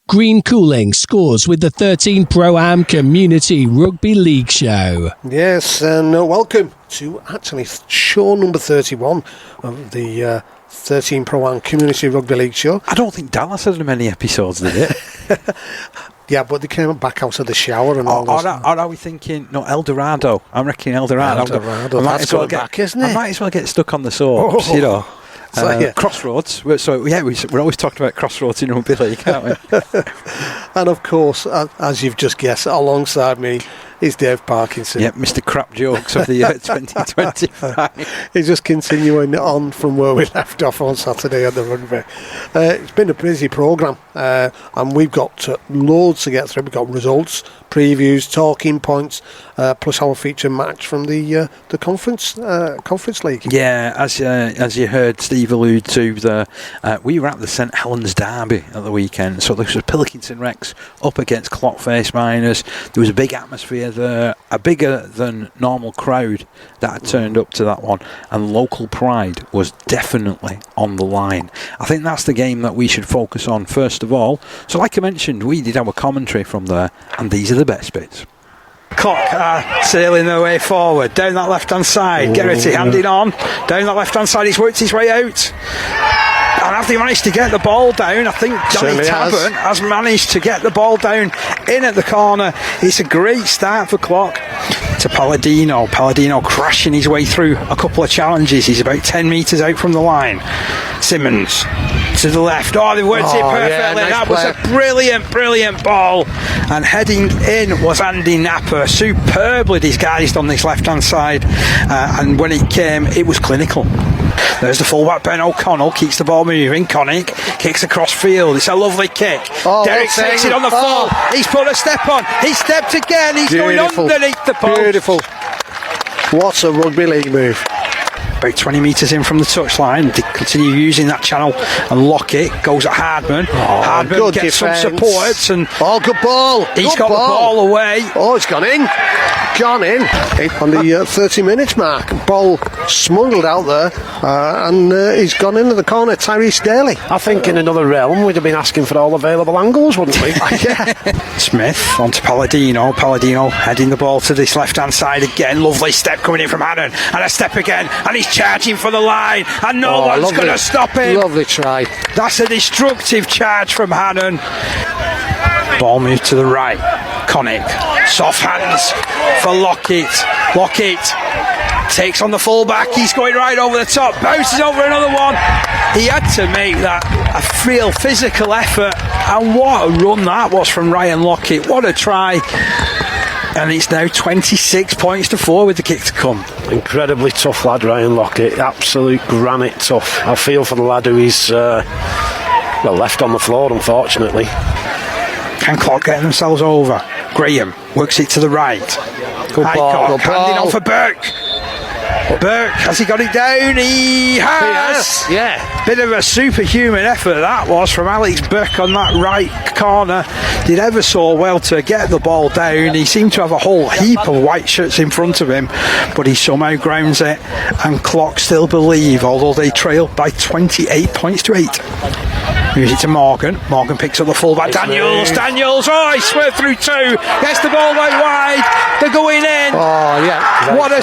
Green Cooling scores with the 13 Pro-Am Community Rugby League Show. Yes, and welcome to actually show number 31 of the 13 Pro-Am Community Rugby League Show. I don't think Dallas had many episodes, did it? Yeah, but they came back out of the shower and all that. Or are we thinking, no, El Dorado? I'm reckoning El Dorado. That's going back, isn't it? I might as well get stuck on the soaps, you know. Crossroads. So we're always talking about Crossroads in rugby league, aren't we? And of course, as you've just guessed, alongside me is Dave Parkinson. Yep, Mr. Crap Jokes of the year 2025. He's just continuing on from where we left off on Saturday at the rugby. It's been a busy programme, and we've got loads to get through. We've got results, previews, talking points, plus our feature match from the conference league. Yeah, as you heard Steve allude to, we were at the St Helens derby at the weekend. So this was Pilkington Rex up against Clockface Miners. There was a big atmosphere there, a bigger than normal crowd that had turned up to that one, and local pride was definitely on the line. I think that's the game that we should focus on first of all. So like I mentioned, we did our commentary from there, and these are the best bits. Clock sailing their way forward down that left hand side. Gerrity handing on down that left hand side. He's worked his way out, and have they managed to get the ball down? I think Johnny Tabern has managed to get the ball down in at the corner. It's a great start for Clock to Palladino. Palladino crashing his way through a couple of challenges. He's about 10 metres out from the line. Simmons to the left. Oh, they worked it perfectly. Yeah, nice that play. was a brilliant ball. And heading in was Andy Napper, superbly disguised on this left hand side. And when it came, it was clinical. There's the fullback Ben O'Connell, keeps the ball moving. Connick kicks across field. It's a lovely kick. Derek takes it on the full. He's put a step on. He stepped again. He's going underneath the post. Beautiful. What a rugby league move. About 20 metres in from the touchline, they continue using that channel, and Lockett goes at Hardman. Hardman gets some support, and good ball. He's got the ball away. Oh, it's gone in. On the 30 minutes mark. Ball smuggled out there, and he's gone into the corner. Tyrese Daly. I think in another realm we'd have been asking for all available angles, wouldn't we? Yeah. Smith onto Palladino. Palladino heading the ball to this left hand side again. Lovely step coming in from Hannon, and a step again, and he's charging for the line, and no one's going to stop him. Lovely try. That's a destructive charge from Hannon. Ball moved to the right. Connick, soft hands for Lockett. Lockett takes on the fullback. He's going right over the top, bounces over another one. He had to make that a real physical effort, and what a run that was from Ryan Lockett. What a try. And it's now 26 points to 4 with the kick to come. Incredibly tough lad, Ryan Lockett. Absolute granite tough. I feel for the lad who is left on the floor, unfortunately. Can Clock get themselves over? Graham works it to the right. Good ball. Handing on for Burke. Burke, has he got it down? He has. Yeah. Bit of a superhuman effort that was from Alex Burke on that right corner. Did ever so well to get the ball down. He seemed to have a whole heap of white shirts in front of him, but he somehow grounds it, and Clock still believe, although they trail by 28 points to 8. Moves it to Morgan. Morgan picks up the fullback. Daniels. Oh, he swerved through 2. Gets the ball out wide. They're going in. Oh, yeah. What a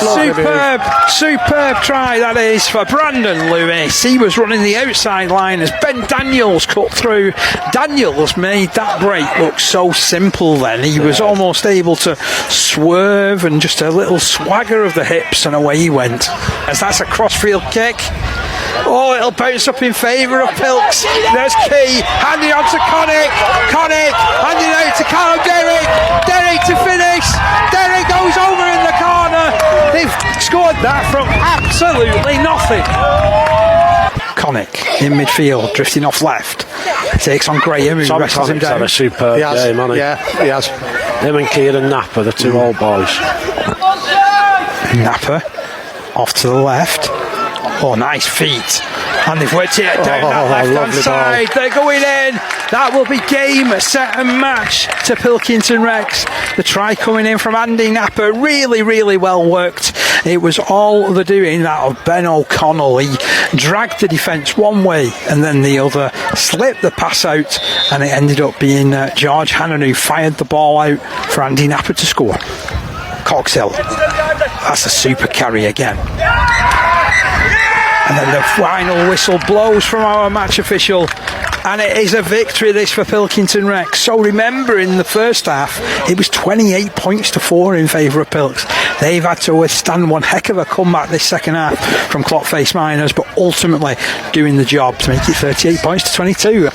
superb try that is for Brandon Lewis. He was running the outside line as Ben Daniels cut through. Daniels made that break look so simple then. He was almost able to swerve and just a little swagger of the hips, and away he went. As that's a crossfield kick. Oh, it'll bounce up in favour of Pilks. There's Key, handing on to Connick, handing out to Callum Derrick to finish. Derrick goes over in the corner. They've scored that from absolutely nothing. Connick in midfield, drifting off left, takes on Graham, who wrestles him down. Had a superb game, hasn't he? Yeah, he has. Him and Kieran Napper, the two old boys. Napper off to the left. Oh, nice feet. And they've worked it down that left-hand lovely side. They're going in. That will be game, set and match to Pilkington Rex. The try coming in from Andy Napper. Really, really well worked. It was all the doing that of Ben O'Connell. He dragged the defence one way and then the other, slipped the pass out, and it ended up being George Hannon who fired the ball out for Andy Napper to score. Coxhill. That's a super carry again. And then the final whistle blows from our match official, and it is a victory this for Pilkington Rex. So remember, in the first half it was 28 points to 4 in favour of Pilks. They've had to withstand one heck of a comeback this second half from Clockface Miners, but ultimately doing the job to make it 38 points to 22.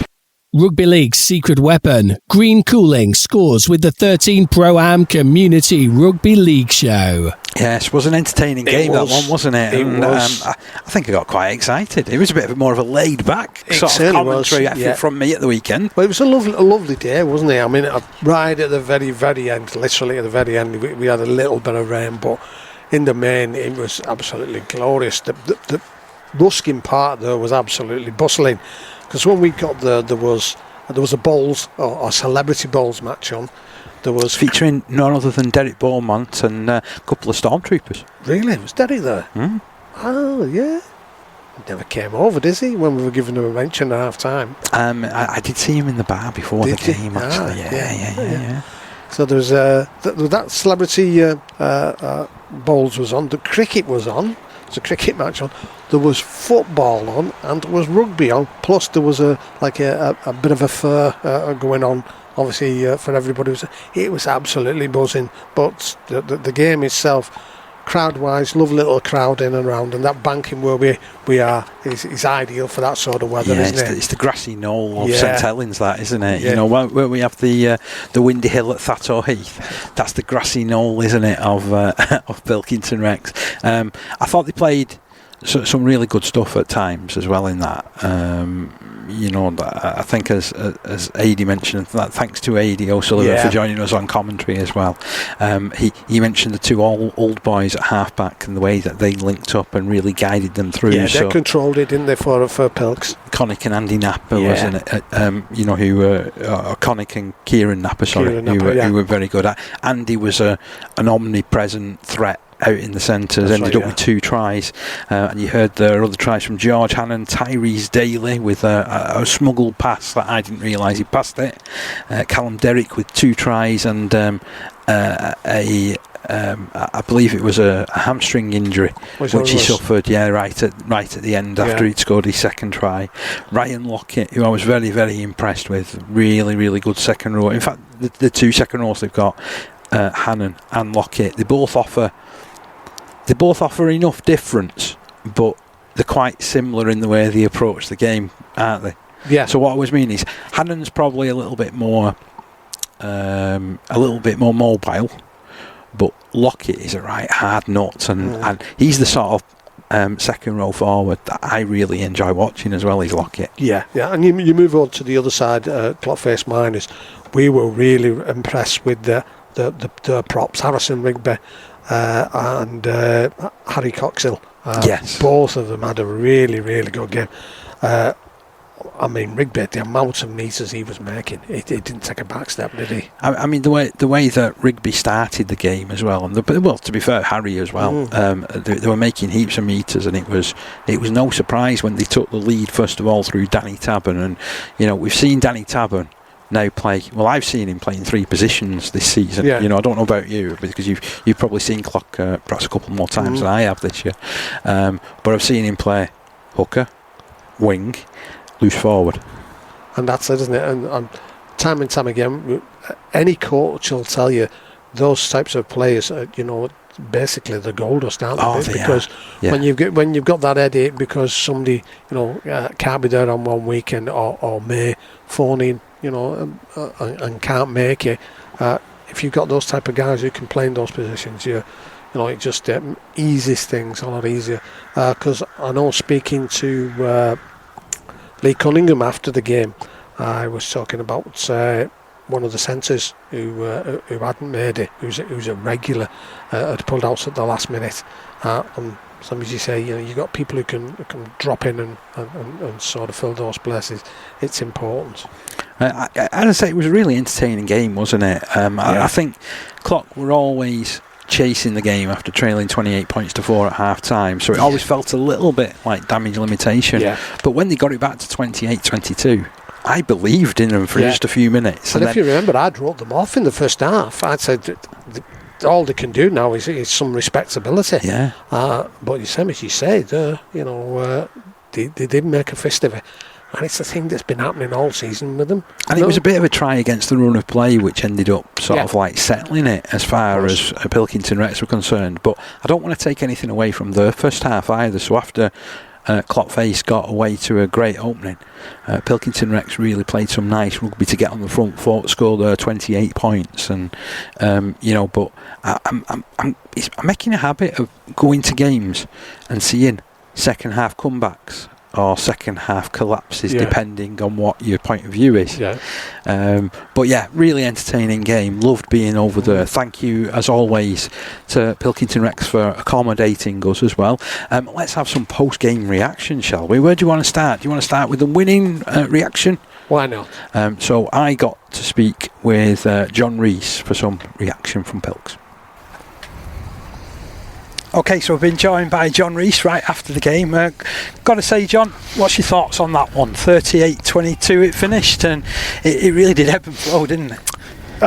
Rugby League's secret weapon, Green Cooling, scores with the 13 Pro-Am Community Rugby League Show. Yes, it was an entertaining game, that one, wasn't it? It was. I think I got quite excited. It was a bit more of a laid-back sort of commentary effort from me at the weekend. Well, it was a lovely day, wasn't it? I mean, right at the very, very end, literally at the very end, we had a little bit of rain, but in the main, it was absolutely glorious. The Ruskin part there was absolutely bustling, because when we got there, there was a bowls or celebrity bowls match on. There was featuring none other than Derek Beaumont and a couple of stormtroopers. Really? Was Derek there? Mm. Oh, yeah. He never came over, does he, when we were giving him a mention at half time? I did see him in the bar before the game, actually. Yeah. So there was that celebrity bowls was on. The cricket was on. There's a cricket match on. There was football on, and there was rugby on. Plus there was a bit of a fair going on. Obviously, for everybody, it was absolutely buzzing. But the game itself, crowd-wise, lovely little crowd in and around, and that banking where we are is ideal for that sort of weather, isn't it? It's the grassy knoll of St Helens, that, isn't it? Yeah. You know, where we have the windy hill at Thatto Heath, that's the grassy knoll, isn't it, of Pilkington Rex. I thought they played some really good stuff at times as well in that. I think as Adi mentioned, that thanks to Adi O'Sullivan for joining us on commentary as well. He mentioned the two old boys at halfback and the way that they linked up and really guided them through. Yeah, they controlled it, didn't they, for Pilks? Connick and Andy Napper, wasn't it? Who were Connick and Kieran Napper, who were very good at. Andy was an omnipresent threat out in the centres, ended up with 2 tries, and you heard there other tries from George Hannon, Tyrese Daly with a smuggled pass that I didn't realise he passed it, Callum Derrick with 2 tries, and I believe it was a hamstring injury which he suffered right at the end after he'd scored his second try. Ryan Lockett, who I was very, very impressed with, really, really good second row. In fact, the 2 second rows they've got, Hannon and Lockett, they both offer enough difference, but they're quite similar in the way they approach the game, aren't they? Yeah. So what I was meaning is, Hannon's probably a little bit more mobile, but Lockett is a right hard nut, and he's the sort of second row forward that I really enjoy watching as well. He's Lockett. Yeah. And you move on to the other side, Clockface Miners. We were really impressed with the props, Harrison Rigby and Harry Coxhill. Yes. Both of them had a really, really good game. I mean, Rigby, the amount of meters he was making, he didn't take a back step, did he? I mean, the way that Rigby started the game as well, and to be fair, Harry as well, they were making heaps of meters, and it was no surprise when they took the lead first of all through Danny Taburn, and we've seen Danny Taburn now play. Well, I've seen him play in 3 positions this season. I don't know about you, because you've probably seen Clock perhaps a couple more times than I have this year. But I've seen him play hooker, wing, loose forward, and that's it, isn't it? And time and time again, any coach will tell you those types of players, basically the gold dust, aren't they? Because when you've got that headache because somebody can't be there on one weekend or may phone in and can't make it, if you've got those type of guys who can play in those positions, it just eases things a lot easier. Because I know, speaking to Lee Cunningham after the game, I was talking about one of the centres who hadn't made it, who's a regular, had pulled out at the last minute, and as long as you say, you've got people who can drop in and sort of fill those places, it's important. I'd say it was a really entertaining game, wasn't it? I think Clock were always chasing the game after trailing 28 points to 4 at half time, so it always felt a little bit like damage limitation. But when they got it back to 28-22, I believed in them for just a few minutes. And if you remember, I'd wrote them off in the first half. I'd said all they can do now is some respectability. But the same as you said, they did make a fist of it. And it's the thing that's been happening all season with them. And it was a bit of a try against the run of play, which ended up sort of like settling it as far as Pilkington Rex were concerned. But I don't want to take anything away from their first half either. So after Clockface got away to a great opening, Pilkington Rex really played some nice rugby to get on the front foot, scored 28 points. And, but I'm making a habit of going to games and seeing second half comebacks or second half collapses, depending on what your point of view is. But really entertaining game. Loved being over there. Thank you as always to Pilkington Rex for accommodating us as well. Let's have some post game reaction, shall we? Where do you want to start? Do you want to start with the winning reaction? Why not? So I got to speak with John Rees for some reaction from Pilks. Okay, so we've been joined by John Rees right after the game. Got to say, John, what's your thoughts on that one? 38-22 it finished, and it really did ebb and flow, didn't it?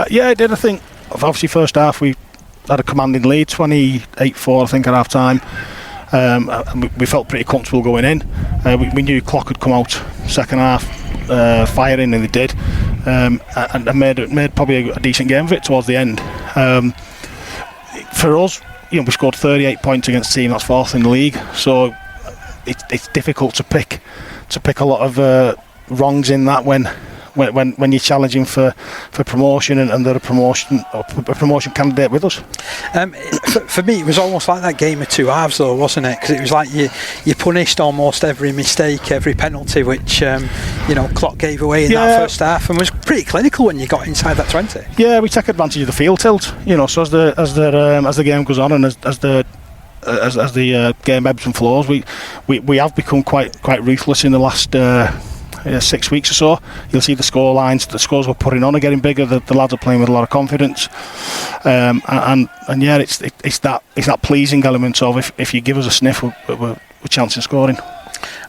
It did. I think obviously first half we had a commanding lead, 28-4 I think at half time. And we felt pretty comfortable going in. We knew Clock had come out second half firing, and they did, and made probably a decent game of it towards the end. For us, we scored 38 points against a team that's fourth in the league, so it's difficult to pick a lot of wrongs in that when you're challenging for promotion and they're a promotion candidate with us. For me, it was almost like that game of two halves, though, wasn't it? Because it was like you punished almost every mistake, every penalty which Clock gave away in that first half, and was pretty clinical when you got inside that 20. Yeah, we take advantage of the field tilt. So as the game goes on and as the game ebbs and flows, we have become quite ruthless in the last 6 weeks or so. You'll see the score lines, the scores we're putting on are getting bigger. The lads are playing with a lot of confidence, it's that pleasing element of if you give us a sniff, we're chancing scoring.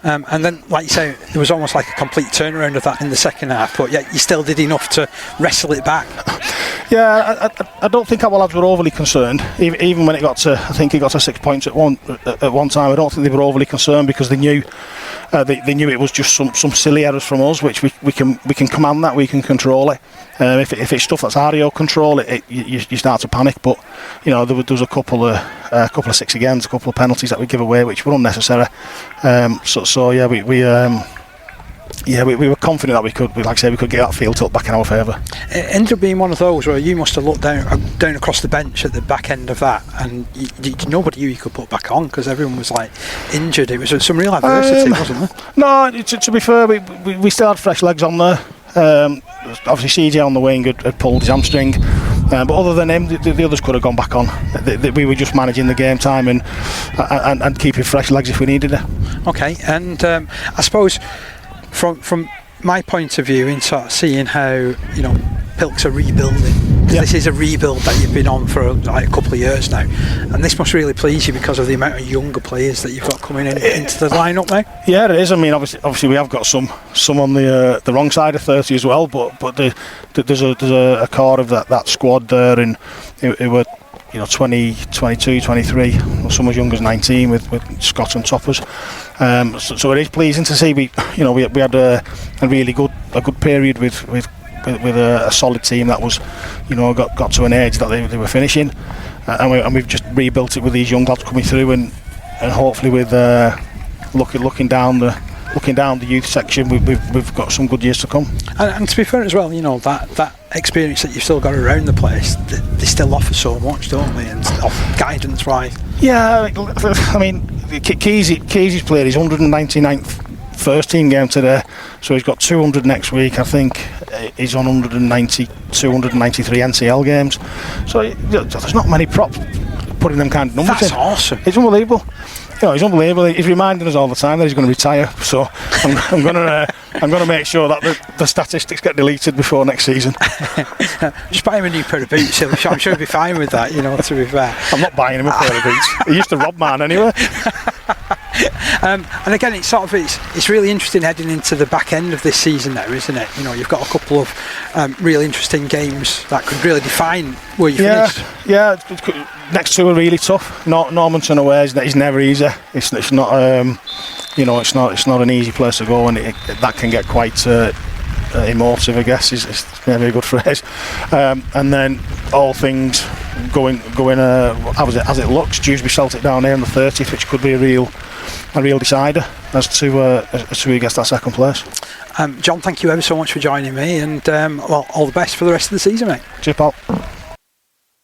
And then, like you say, there was almost like a complete turnaround of that in the second half, but yet you still did enough to wrestle it back. I don't think our lads were overly concerned, even when it got to, I think it got to 6 points at one time. I don't think they were overly concerned because they knew it was just some silly errors from us, which we can command that, we can control it. If it's stuff that's out of your control, you start to panic. But there was a couple of 6 agains, a couple of penalties that we give away, which were unnecessary. We were confident that we could get that field tilt back in our favour. It ended up being one of those where you must have looked down across the bench at the back end of that, and nobody you could put back on because everyone was like injured. It was some real adversity, wasn't there? No, to be fair, we still had fresh legs on there. Obviously CJ on the wing had pulled his hamstring, but other than him, the others could have gone back on. We were just managing the game time and keeping fresh legs if we needed it. Okay, and I suppose from my point of view, in sort of seeing how Pilks are rebuilding. This is a rebuild that you've been on for like a couple of years now, and this must really please you because of the amount of younger players that you've got coming into the lineup now. Yeah, it is. I mean, obviously we have got some on the wrong side of 30 as well, but there's a core of that squad there, and it were 20, 22, 23, some as young as 19 with Scott and Toppers. So it is pleasing to see we had a really good period with a solid team that was got to an age that they were finishing, and we've just rebuilt it with these young lads coming through, and hopefully with looking down the youth section, we've got some good years to come. And to be fair as well, that experience that you've still got around the place, they still offer so much, don't they? And guidance wise. Yeah, I mean, Kesey's played his 199th first team game today, so he's got 200 next week. I think he's on 293 NCL games. So there's not many props putting them kind of numbers in. That's awesome. It's unbelievable. he's unbelievable. He's reminding us all the time that he's going to retire. So I'm going to make sure that the statistics get deleted before next season. Just buy him a new pair of boots. I'm sure he'll be fine with that. To be fair, I'm not buying him a pair of boots. He used to rob man anyway. And again, it's really interesting heading into the back end of this season now, isn't it? You've got a couple of really interesting games that could really define where you finish. Yeah. Next two are really tough. Normanton away is never easy. It's not it's not an easy place to go, and that can get quite emotive, I guess. Is maybe a good phrase. And then all things going as it looks, Dewsbury Celtic down here on the 30th, which could be a real decider as to who gets that second place. John, thank you ever so much for joining me, and all the best for the rest of the season, mate. Cheers, pal.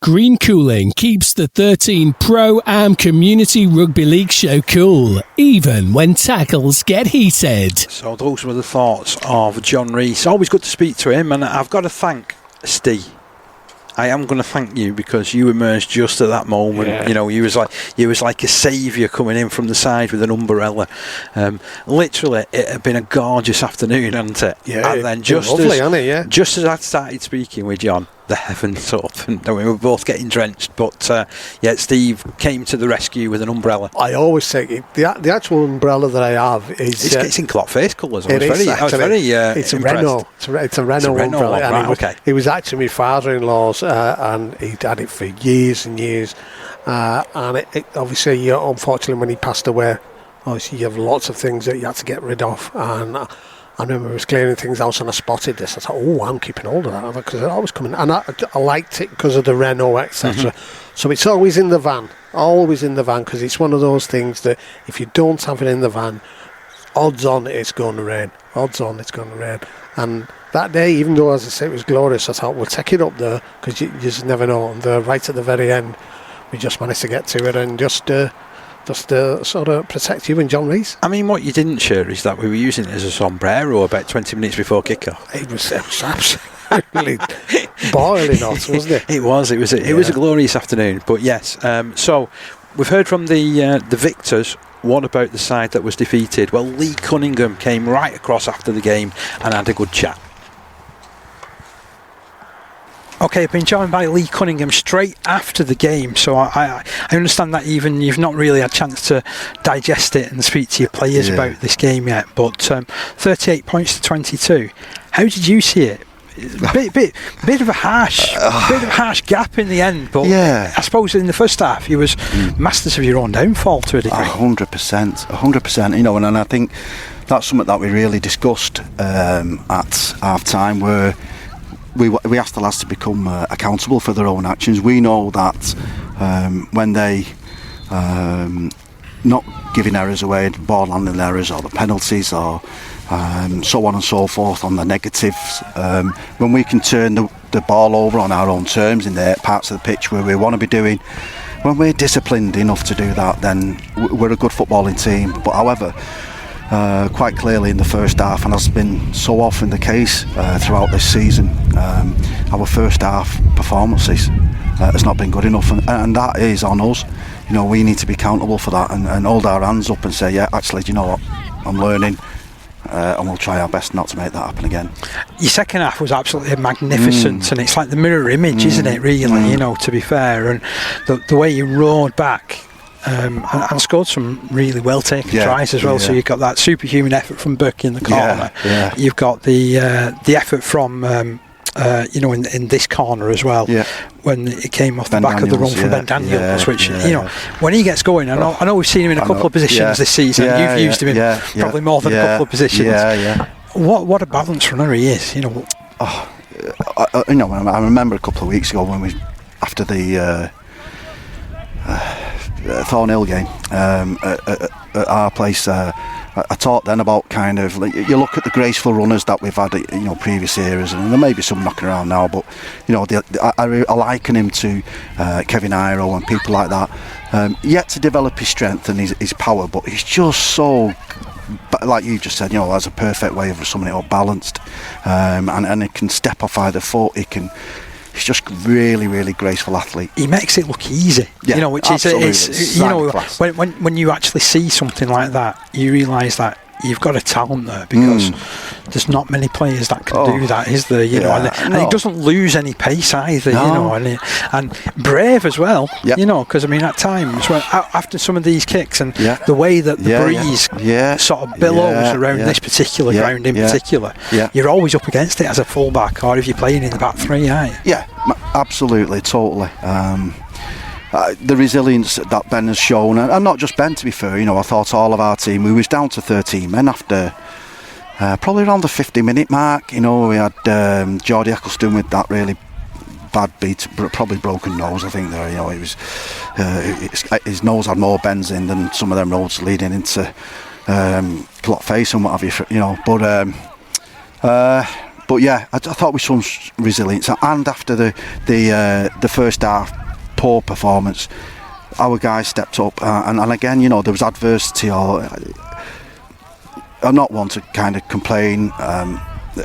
Green Cooling keeps the 13 Pro-Am Community Rugby League show cool, even when tackles get heated. So those were the thoughts of John Rees. Always good to speak to him, and I've got to thank Steve. I am going to thank you because you emerged just at that moment. Yeah. You was like a saviour coming in from the side with an umbrella. Literally, it had been a gorgeous afternoon, hadn't it? Yeah, and then just as I started speaking with John, the heavens up, and we were both getting drenched. But Steve came to the rescue with an umbrella. I always say the actual umbrella that I have is it's in clock face colours. It's a Renault. It's a Renault umbrella. Right, okay. It was actually my father-in-law's, and he'd had it for years and years. And it obviously, unfortunately, when he passed away, obviously you have lots of things that you had to get rid of. And I remember I was clearing things out and I spotted this. I thought, I'm keeping hold of that because it always coming. And I liked it because of the Renault, etc. So it's always in the van, because it's one of those things that if you don't have it in the van, odds on it's going to rain. And that day, even though, as I say, it was glorious, I thought, we'll take it up there because you just never know. And right at the very end, we just managed to get to it and just sort of protect you and John Rees. I mean, what you didn't share is that we were using it as a sombrero about 20 minutes before kick-off. It was absolutely boiling hot, wasn't it? It was a glorious afternoon. But yes, so we've heard from the victors. What about the side that was defeated? Well, Lee Cunningham came right across after the game and had a good chat. Okay, I've been joined by Lee Cunningham straight after the game, so I understand that even you've not really had a chance to digest it and speak to your players about this game yet, but 38 points to 22. How did you see it? Bit of a harsh gap in the end, but I suppose in the first half you was masters of your own downfall to a degree. 100%. And I think that's something that we really discussed at half time, where we asked the lads to become accountable for their own actions. We know that when they not giving errors away, ball handling errors or the penalties or so on and so forth on the negatives, when we can turn the ball over on our own terms in the parts of the pitch where we want to be doing, when we're disciplined enough to do that, then we're a good footballing team. But however, quite clearly in the first half, and has been so often the case throughout this season, our first half performances has not been good enough, and that is on us. We need to be accountable for that and hold our hands up and say, actually, do you know what, I'm learning, and we'll try our best not to make that happen again. Your second half was absolutely magnificent, and it's like the mirror image, isn't it, really, to be fair, and the way you roared back and scored some really well taken tries as well. So you've got that superhuman effort from Burke in the corner. You've got the effort from in this corner as well, when it came off the back of the run from Ben Daniels, which when he gets going, I know we've seen him in a couple of positions this season. You've used him in probably more than a couple of positions. What a balance runner he is. I remember a couple of weeks ago when after the Thornhill game at our place, I talked then about kind of, like, you look at the graceful runners that we've had, previous eras, and there may be some knocking around now, but I liken him to Kevin Iro and people like that. Yet to develop his strength and his power, but he's just so, like you just said, has a perfect way of summing it up, balanced, and he can step off either foot. he's just really, really graceful athlete. He makes it look easy, Yeah, which absolutely. is you know, Class. when you actually see something like that, you realise that you've got a talent there, because there's not many players that can do that, is there? You know, and he doesn't lose any pace either. You know, and brave as well. Yep. You know, because I mean, at times when after some of these kicks and the way that the breeze sort of billows around this particular ground in particular, you're always up against it as a fullback, or if you're playing in the back three, aren't you? Yeah, absolutely, totally. The resilience that Ben has shown, and not just Ben, to be fair, you know, I thought all of our team, we was down to 13 men after probably around the 50-minute mark. You know, we had Geordie Eccleston with that really bad beat, probably broken nose, I think. There, you know, it was his nose had more bends in than some of them roads leading into Clot Face and what have you. You know, but yeah, I thought we saw some resilience, and after the first half poor performance, our guys stepped up, and again, you know, there was adversity. I'm not one to kind of complain.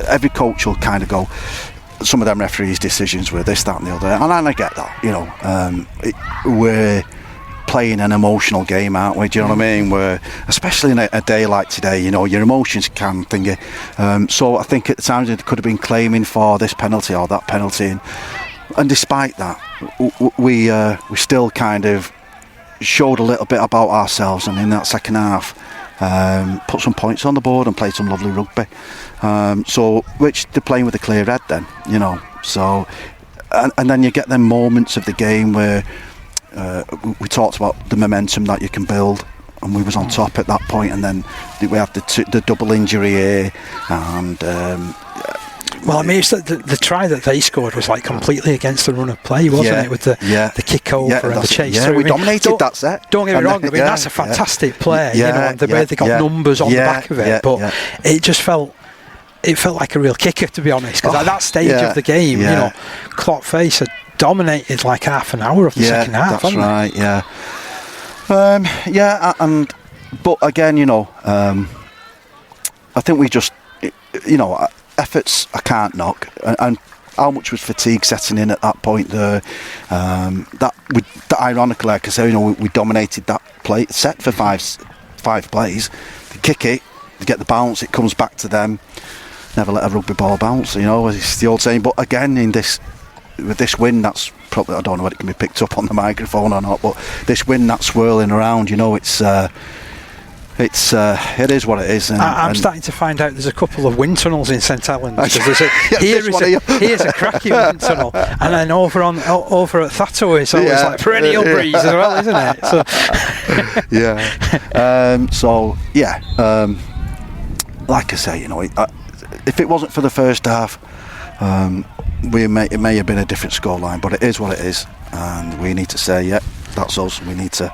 Every coach will kind of go, some of them referees' decisions were this, that and the other, and I get that, you know. We're playing an emotional game, aren't we? Do you know what I mean? We're, especially in a day like today, you know, your emotions can thingy. So I think at the time they could have been claiming for this penalty or that penalty, and despite that, we still kind of showed a little bit about ourselves, and in that second half put some points on the board and played some lovely rugby, so which they're playing with a clear head then, you know. So and then you get them moments of the game where we talked about the momentum that you can build, and we was on top at that point, and then we had the double injury here, and well, I mean, it's the try that they scored was like completely against the run of play, wasn't it? With the kick over and the chase through. We dominated that set. Don't get me wrong. I mean, that's a fantastic play. You know, and the way they got numbers on the back of it, but it just felt like a real kicker, to be honest. Because at that stage of the game, you know, Clot Face had dominated like half an hour of the second half. That's right. But again, you know, I think we just, you know, efforts I can't knock, and how much was fatigue setting in at that point there, that ironically, like I say, you know, we dominated that play set for five plays. They kick it, they get the bounce, it comes back to them. Never let a rugby ball bounce, you know, it's the old saying. But again, with this wind, that's probably, I don't know whether it can be picked up on the microphone or not, but this wind that's swirling around, you know, it is what it is. And, I'm starting to find out there's a couple of wind tunnels in St Helens. Here's a cracking wind tunnel, and then over at Thatto it's always like perennial breeze as well, isn't it? So like I say, you know, if it wasn't for the first half, it may have been a different scoreline, but it is what it is, and we need to say, that's us. We need to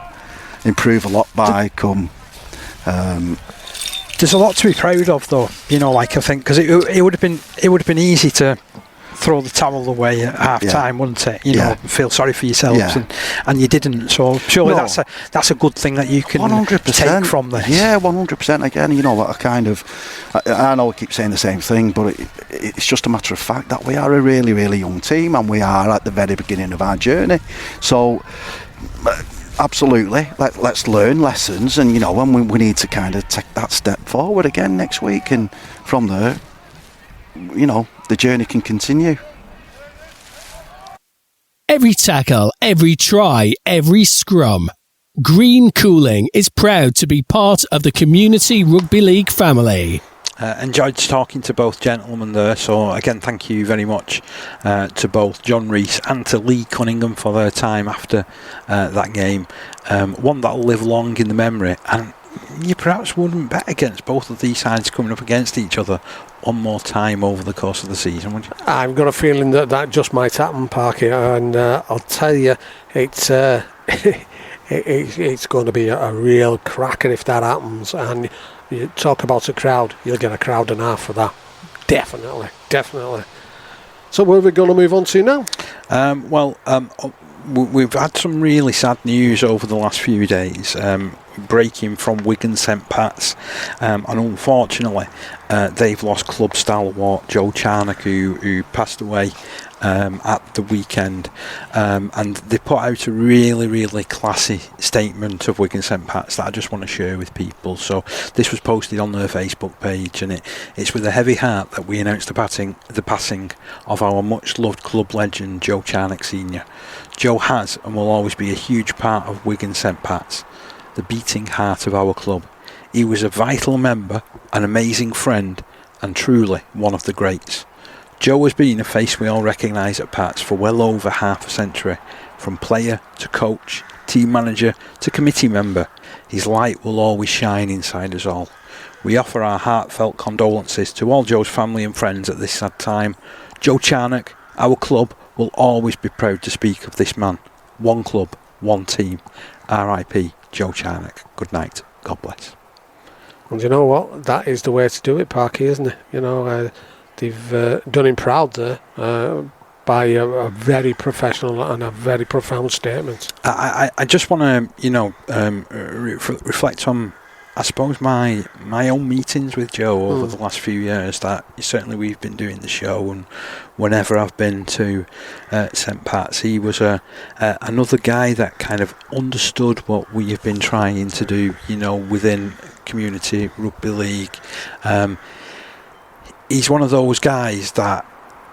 improve a lot by come. There's a lot to be proud of, though. You know, like I think, because it would have been easy to throw the towel away at half time, wouldn't it? You know, feel sorry for yourselves, and you didn't. So surely that's a good thing that you can 100%. Take from this. Yeah, 100%. Again, you know, I know I keep saying the same thing, but it's just a matter of fact that we are a really, really young team, and we are at the very beginning of our journey. So. Absolutely, let's learn lessons, and you know, when we need to kind of take that step forward again next week, and from there, you know, the journey can continue. Every tackle, every try, every scrum. Green Cooling is proud to be part of the Community Rugby League family. Enjoyed talking to both gentlemen there, so again thank you very much to both John Rees and to Lee Cunningham for their time after that game, one that'll live long in the memory, and you perhaps wouldn't bet against both of these sides coming up against each other one more time over the course of the season, would you? I've got a feeling that just might happen, Parky, and I'll tell you, it's going to be a real cracker if that happens. And you talk about a crowd, you'll get a crowd and a half for that. Definitely. So where are we going to move on to now? We've had some really sad news over the last few days. breaking from Wigan St Pat's, and unfortunately they've lost club stalwart Joe Charnock, who passed away at the weekend, and they put out a really classy statement of Wigan St Pat's that I just want to share with people. So this was posted on their Facebook page, and it's with a heavy heart that we announced the passing of our much loved club legend Joe Charnock Senior. Joe has and will always be a huge part of Wigan St Pat's, the beating heart of our club. He was a vital member, an amazing friend, and truly one of the greats. Joe has been a face we all recognise at Pats for well over half a century. From player to coach, team manager to committee member, his light will always shine inside us all. We offer our heartfelt condolences to all Joe's family and friends at this sad time. Joe Charnock, our club, will always be proud to speak of this man. One club, one team. R.I.P. Joe Charnock. Good night. God bless. And you know what? That is the way to do it, Parky, isn't it? You know, they've done him proud there by a very professional and a very profound statement. I just want to, reflect on, I suppose, my own meetings with Joe over the last few years. That certainly we've been doing the show, and whenever I've been to St Pat's, he was another guy that kind of understood what we have been trying to do, within community rugby league. He's one of those guys that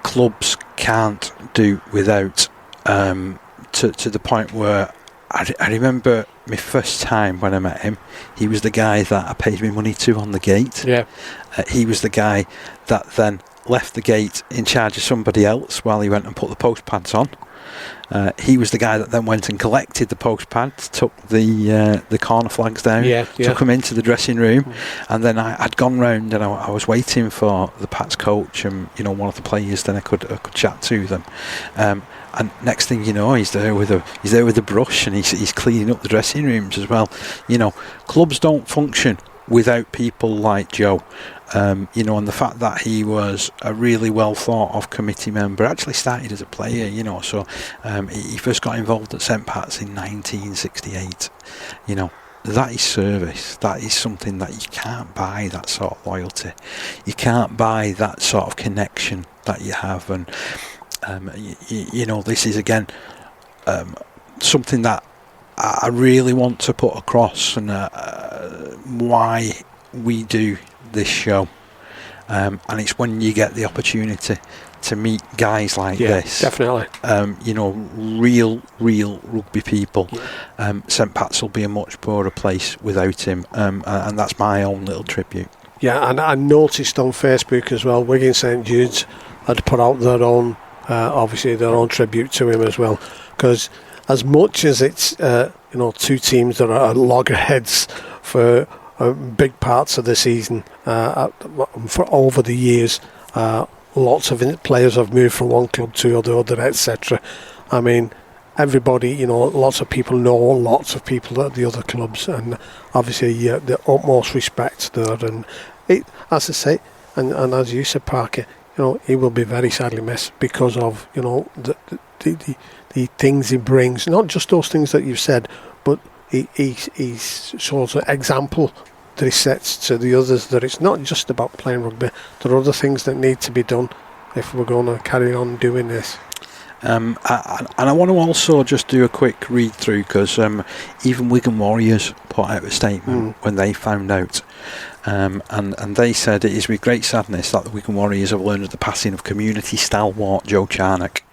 clubs can't do without, to the point where I remember my first time when I met him. He was the guy that I paid me money to on the gate. Yeah. He was the guy that then left the gate in charge of somebody else while he went and put the post pads on. He was the guy that then went and collected the post pads, took the corner flags down, took them into the dressing room, and then I'd gone round and I was waiting for the Pats coach and one of the players. Then I could chat to them, and next thing you know, he's there with a brush and he's cleaning up the dressing rooms as well. Clubs don't function without people like Joe. And the fact that he was a really well thought of committee member, actually started as a player, so he first got involved at St Pat's in 1968. That is service. That is something that you can't buy, that sort of loyalty. You can't buy that sort of connection that you have. And this is again something that I really want to put across, and why we do this show, and it's when you get the opportunity to meet guys like this, definitely, real rugby people. St Pat's will be a much poorer place without him, and that's my own little tribute. Yeah, and I noticed on Facebook as well, Wigan St Jude's had put out their own, obviously their own tribute to him as well, because as much as it's two teams that are loggerheads for big parts of the season, for over the years, lots of players have moved from one club to the other, etc. I mean, everybody, lots of people know lots of people at the other clubs, and obviously the utmost respect there. And as I say, and as you said, Parker, he will be very sadly missed because of the things he brings. Not just those things that you've said, but he's sort of example that he sets to the others, that it's not just about playing rugby. There are other things that need to be done if we're going to carry on doing this. And I want to also just do a quick read through, because even Wigan Warriors put out a statement when they found out, and they said, it is with great sadness that the Wigan Warriors have learned of the passing of community stalwart Joe Charnock.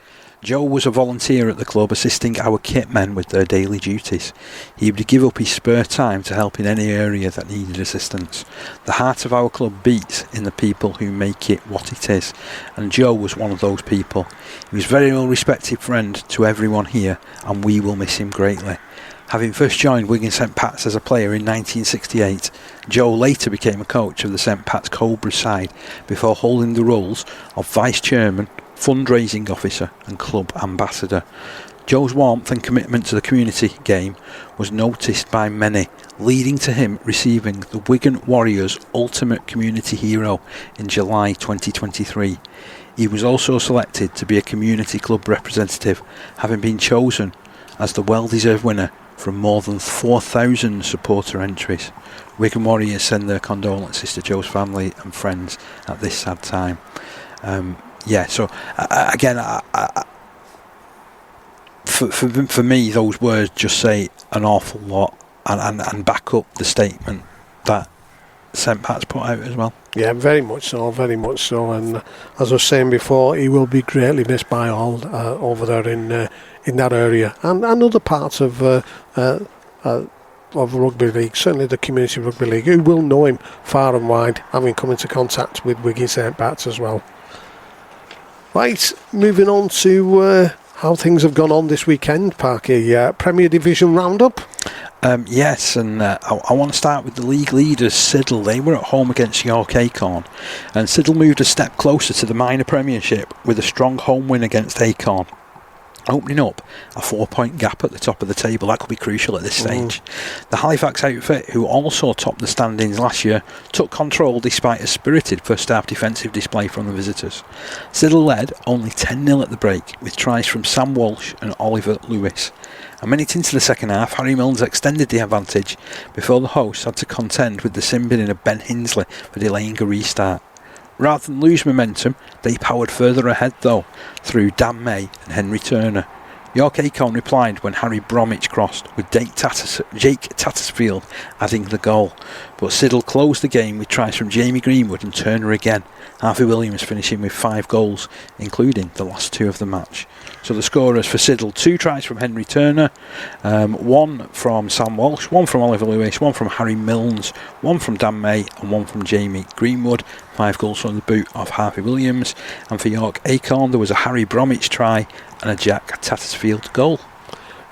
Joe was a volunteer at the club, assisting our kit men with their daily duties. He would give up his spare time to help in any area that needed assistance. The heart of our club beats in the people who make it what it is, and Joe was one of those people. He was a very well respected friend to everyone here, and we will miss him greatly. Having first joined Wigan St Pat's as a player in 1968, Joe later became a coach of the St Pat's Cobra side before holding the roles of vice chairman, fundraising officer and club ambassador. Joe's warmth and commitment to the community game was noticed by many, leading to him receiving the Wigan Warriors Ultimate Community Hero in July 2023. He was also selected to be a community club representative, having been chosen as the well-deserved winner from more than 4,000 supporter entries. Wigan Warriors send their condolences to Joe's family and friends at this sad time. For me, those words just say an awful lot and back up the statement that St Pat's put out as well. Yeah, very much so. And as I was saying before, he will be greatly missed by all over there in that area and other parts of rugby league, certainly the community rugby league, who will know him far and wide, having come into contact with Wigan St Pat's as well. Right, moving on to how things have gone on this weekend, Parky. Premier Division roundup. Yes, and I want to start with the league leaders, Siddle. They were at home against York Acorn, and Siddle moved a step closer to the minor premiership with a strong home win against Acorn, opening up a 4-point gap at the top of the table. That could be crucial at this stage. The Halifax outfit, who also topped the standings last year, took control despite a spirited first-half defensive display from the visitors. Siddle led only 10-0 at the break, with tries from Sam Walsh and Oliver Lewis. A minute into the second half, Harry Milnes extended the advantage before the hosts had to contend with the sin-binning of Ben Hinsley for delaying a restart. Rather than lose momentum, they powered further ahead though, through Dan May and Henry Turner. York Acorn replied when Harry Bromwich crossed, with Jake Tattersfield adding the goal. But Siddle closed the game with tries from Jamie Greenwood and Turner again, Harvey Williams finishing with 5 goals, including the last 2 of the match. So the scorers for Siddle: 2 tries from Henry Turner, 1 from Sam Walsh, 1 from Oliver Lewis, 1 from Harry Milnes, 1 from Dan May and 1 from Jamie Greenwood. 5 goals from the boot of Harvey Williams. And for York Acorn, there was a Harry Bromwich try and a Jack Tattersfield goal.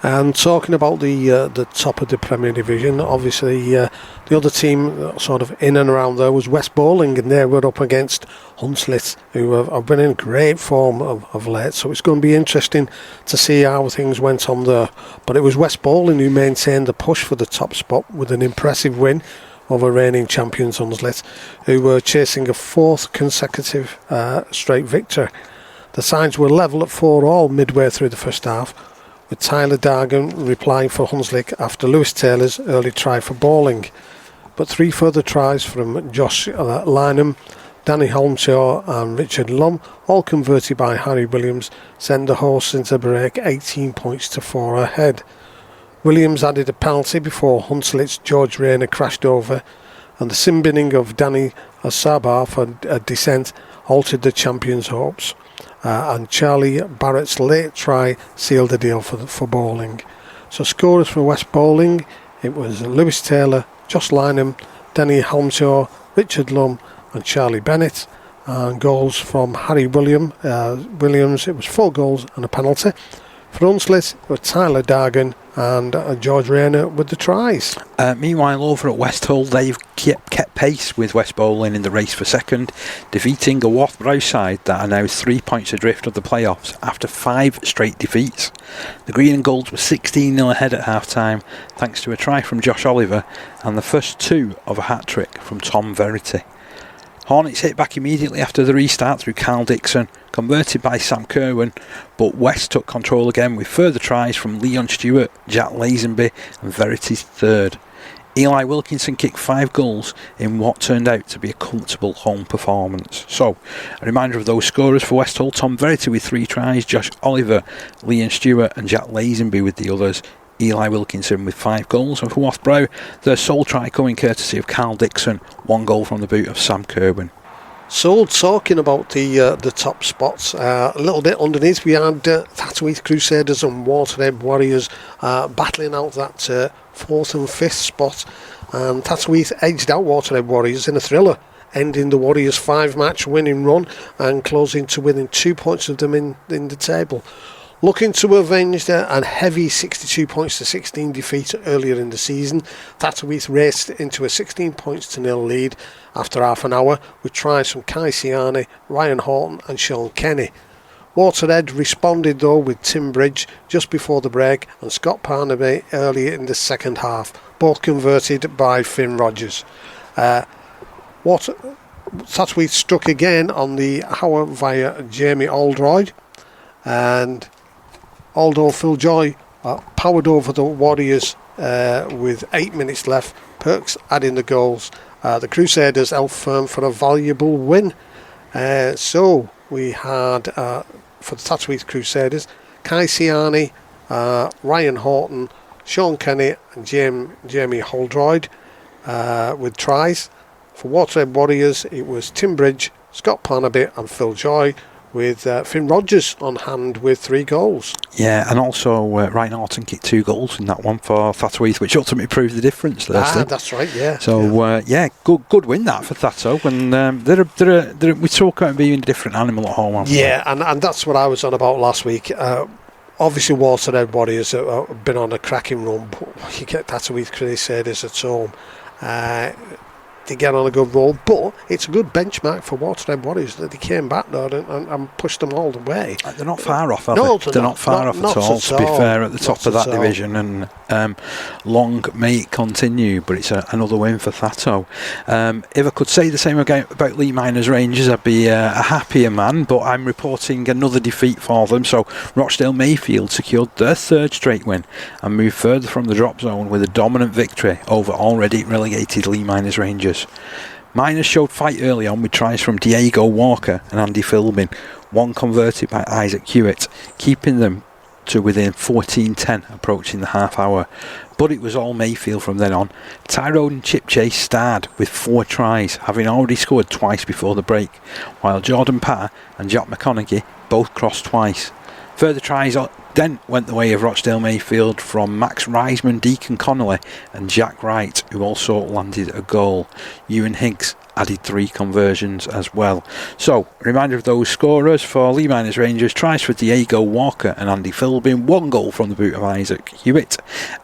And talking about the top of the Premier Division, obviously the other team sort of in and around there was West Bowling, and they were up against Hunslet, who have been in great form of late. So it's going to be interesting to see how things went on there. But it was West Bowling who maintained the push for the top spot with an impressive win over reigning champions Hunslet, who were chasing a 4th consecutive straight victory. The sides were level at 4-4 midway through the first half, with Tyler Dargan replying for Hunslet after Lewis Taylor's early try for Bowling. But 3 further tries from Josh Lynham, Danny Holmshaw and Richard Lum, all converted by Harry Williams, send the hosts into break 18 points to 4 ahead. Williams added a penalty before Hunslet's George Rayner crashed over, and the sin-binning of Danny Sabar for a descent altered the champions' hopes. And Charlie Barrett's late try sealed the deal for Bowling. So scorers for West Bowling, it was Lewis Taylor, Josh Lynham, Danny Holmshaw, Richard Lum and Charlie Bennett. And goals from Harry Williams, it was 4 goals and a penalty. For Hunslet, it was Tyler Dargan and George Rayner with the tries. Meanwhile, over at West Hull, they've kept pace with West Bowling in the race for second, defeating a Wathbrow side that are now 3 points adrift of the playoffs after 5 straight defeats. The Green and Golds were 16-0 ahead at half-time, thanks to a try from Josh Oliver and the first 2 of a hat-trick from Tom Verity. Hornets hit back immediately after the restart through Carl Dixon, converted by Sam Kerwin, but West took control again with further tries from Leon Stewart, Jack Lazenby and Verity's third. Eli Wilkinson kicked 5 goals in what turned out to be a comfortable home performance. So, a reminder of those scorers for West Hull: Tom Verity with 3 tries, Josh Oliver, Leon Stewart and Jack Lazenby with the others. Eli Wilkinson with 5 goals, and for Wathbrow, their sole try coming courtesy of Carl Dixon, 1 goal from the boot of Sam Kerwin. So talking about the top spots, a little bit underneath we had Thatterweath Crusaders and Waterhead Warriors battling out that 4th and 5th spot, and Thatterweath edged out Waterhead Warriors in a thriller, ending the Warriors' 5-match winning run and closing to within 2 points of them in the table. Looking to avenge a heavy 62 points to 16 defeat earlier in the season, Thatterweath raced into a 16 points to 0 lead after half an hour with tries from Kai Siani, Ryan Horton and Sean Kenny. Waterhead responded though with Tim Bridge just before the break and Scott Parnaby early in the second half, both converted by Finn Rogers. Thatterweath struck again on the hour via Jamie Aldroyd, and although Phil Joy powered over the Warriors with 8 minutes left. Pilks adding the goals. The Crusaders held firm for a valuable win. So we had, for the Tatooine Crusaders, Kai Siani, Ryan Horton, Sean Kenny and Jamie Holdroyd with tries. For Waterhead Warriors, it was Tim Bridge, Scott Parnaby and Phil Joy, with Finn Rogers on hand with 3 goals. Yeah, and also Ryan Horton kicked 2 goals in that one for Thato, which ultimately proved the difference there. That's right, yeah. So good win that for Thato. And we talk about being a different animal at home. Yeah, and that's what I was on about last week. Obviously, Waterhead Warriors have been on a cracking run, but you get Tatooine Crusaders at home. They get on a good roll, but it's a good benchmark for Waterhead Warriors that they came back there and pushed them all the way. They're not far off, are they? They're not far off at all, to be fair, at the top of that division, and long may it continue, but it's another win for Thato. If I could say the same about Lee Miners Rangers, I'd be a happier man, but I'm reporting another defeat for them. So Rochdale Mayfield secured their 3rd straight win and moved further from the drop zone with a dominant victory over already relegated Lee Miners Rangers. Miners showed fight early on with tries from Diego Walker and Andy Philbin, one converted by Isaac Hewitt, keeping them to within 14-10 approaching the half hour. But it was all Mayfield from then on. Tyrone Chip Chase starred with 4 tries, having already scored twice before the break, while Jordan Parr and Jack McConaughey both crossed twice. Further tries then went the way of Rochdale Mayfield from Max Reisman, Deacon Connolly and Jack Wright, who also landed a goal. Ewan Higgs added 3 conversions as well. So, a reminder of those scorers for Lee Miners Rangers: tries for Diego Walker and Andy Philbin, 1 goal from the boot of Isaac Hewitt,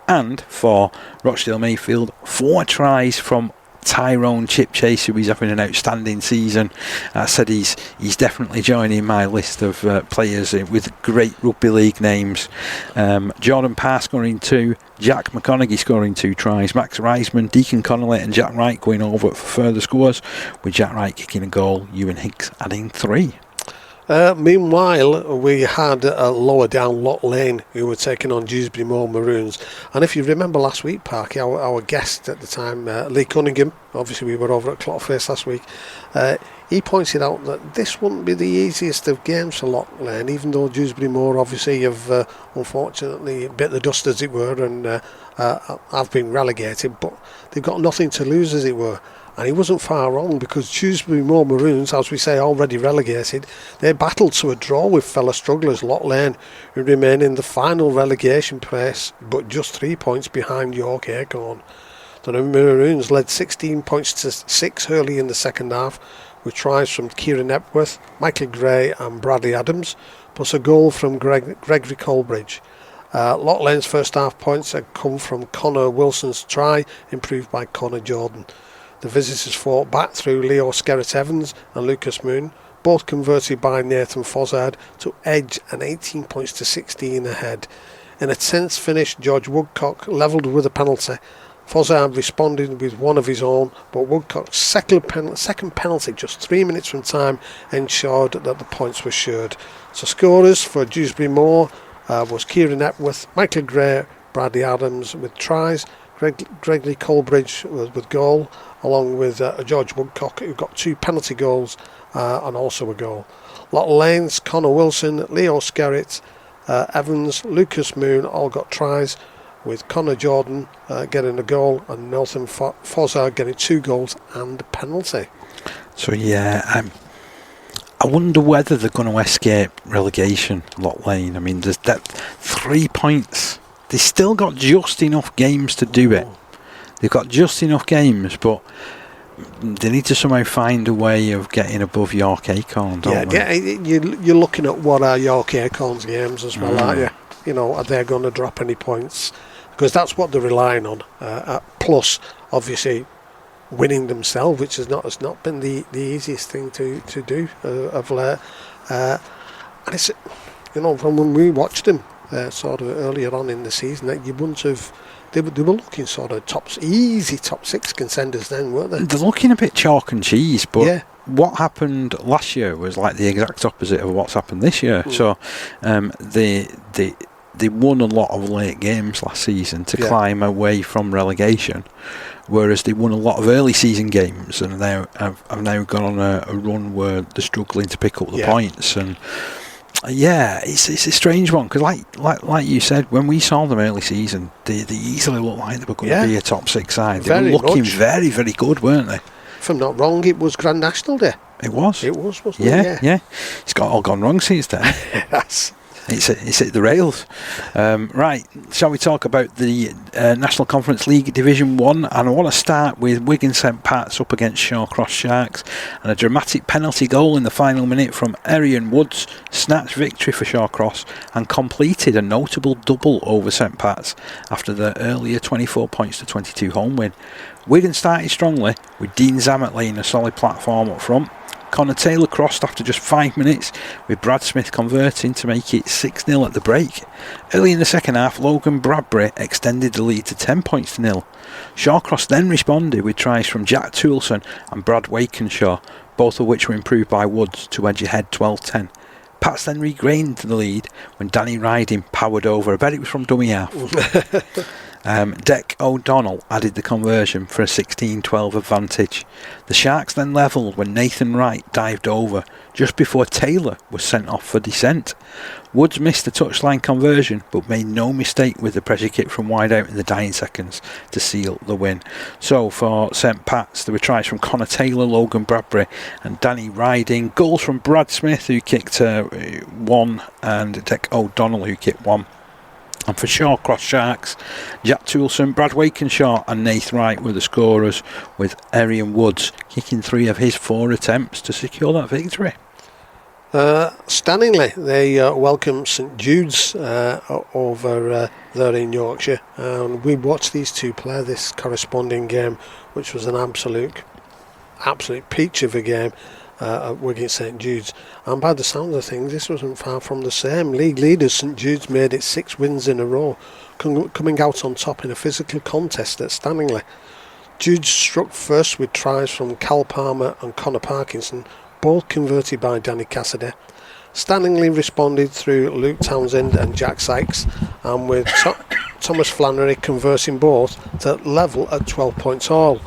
and for Rochdale Mayfield, 4 tries from Tyrone Chip Chase, who is having an outstanding season. I said he's definitely joining my list of players with great rugby league names. Jordan Parr scoring 2, Jack McConaughey scoring 2 tries, Max Reisman, Deacon Connolly and Jack Wright going over for further scores, with Jack Wright kicking a goal, Ewan Higgs adding 3. Meanwhile, we had lower down Loch Lane, who were taking on Dewsbury Moor Maroons. And if you remember last week, Parky, our guest at the time, Lee Cunningham, obviously we were over at Clotterface last week, he pointed out that this wouldn't be the easiest of games for Loch Lane, even though Dewsbury Moor obviously have unfortunately bit the dust, as it were, and have been relegated, but they've got nothing to lose, as it were. And he wasn't far wrong, because Dewsbury Moor Maroons, as we say, already relegated, they battled to a draw with fellow strugglers Loch Lane, who remain in the final relegation place, but just 3 points behind York Acorn. The Maroons led 16 points to 6 early in the second half, with tries from Kieran Epworth, Michael Gray and Bradley Adams, plus a goal from Gregory Colbridge. Loch Lane's first half points had come from Connor Wilson's try, improved by Connor Jordan. The visitors fought back through Leo Skerritt-Evans and Lucas Moon, both converted by Nathan Fozzard, to edge an 18 points to 16 ahead. In a tense finish, George Woodcock levelled with a penalty. Fozzard responded with one of his own, but Woodcock's second penalty, just 3 minutes from time, ensured that the points were shared. So scorers for Dewsbury Moor was Kieran Epworth, Michael Gray, Bradley Adams with tries, Gregory Colbridge with goal, along with George Woodcock, who got 2 penalty goals and also a goal. Loch Lane's Connor Wilson, Leo Skerritt, Evans, Lucas Moon all got tries, with Connor Jordan getting a goal and Nathan Fozzard getting 2 goals and a penalty. So I wonder whether they're going to escape relegation, Loch Lane. I mean, there's that 3 points. They still got just enough games to do it. They've got just enough games, but they need to somehow find a way of getting above York Acorn, don't they? You're looking at what are York Acorn's games as well, aren't you? You know, are they going to drop any points? Because that's what they're relying on. Plus, obviously, winning themselves, which has not been the easiest thing to do of late. And it's, you know, from when we watched them sort of earlier on in the season, that you wouldn't have. They were looking sort of easy top 6 contenders then, weren't they? They're looking a bit chalk and cheese, but what happened last year was like the exact opposite of what's happened this year. So they they won a lot of late games last season to climb away from relegation, whereas they won a lot of early season games and have now gone on a run where they're struggling to pick up the points. And it's a strange one, because like you said, when we saw them early season, they easily looked like they were going to be a top 6 side. They were looking very, very good, weren't they? If I'm not wrong, it was Grand National Day. It was, wasn't it? Yeah. It's all gone wrong since then. It's hit the rails. Right, shall we talk about the National Conference League Division 1? And I want to start with Wigan St Patricks up against Shawcross Sharks, and a dramatic penalty goal in the final minute from Arian Woods snatched victory for Shawcross and completed a notable double over St Pat's after the earlier 24 points to 22 home win. Wigan started strongly, with Dean Zammett laying a solid platform up front. Connor Taylor crossed after just 5 minutes, with Brad Smith converting to make it 6-0 at the break. Early in the second half, Logan Bradbury extended the lead to 10 points to 0. Shawcross then responded with tries from Jack Toulson and Brad Wakenshaw, both of which were improved by Woods to edge ahead 12-10. Pats then regained the lead when Danny Riding powered over. I bet it was from dummy half. Dec O'Donnell added the conversion for a 16-12 advantage. The Sharks then levelled when Nathan Wright dived over just before Taylor was sent off for dissent. Woods missed the touchline conversion but made no mistake with the pressure kick from wide out in the dying seconds to seal the win. So for St Pat's, there were tries from Connor Taylor, Logan Bradbury and Danny Riding, goals from Brad Smith, who kicked 1, and Dec O'Donnell, who kicked 1. And for Shawcross Sharks, Jack Toulson, Brad Wakenshaw and Nath Wright were the scorers, with Arian Woods kicking 3 of his 4 attempts to secure that victory. Stunningly, they welcome St Jude's over there in Yorkshire, and we watched these two play this corresponding game, which was an absolute peach of a game at Wigan St Jude's, and by the sound of things, this wasn't far from the same. League leaders St Jude's made it 6 wins in a row, coming out on top in a physical contest at Stanley. Jude's struck first with tries from Cal Palmer and Connor Parkinson, both converted by Danny Cassidy. Stanley responded through Luke Townsend and Jack Sykes, and with Thomas Flannery converting both to level at 12 points all.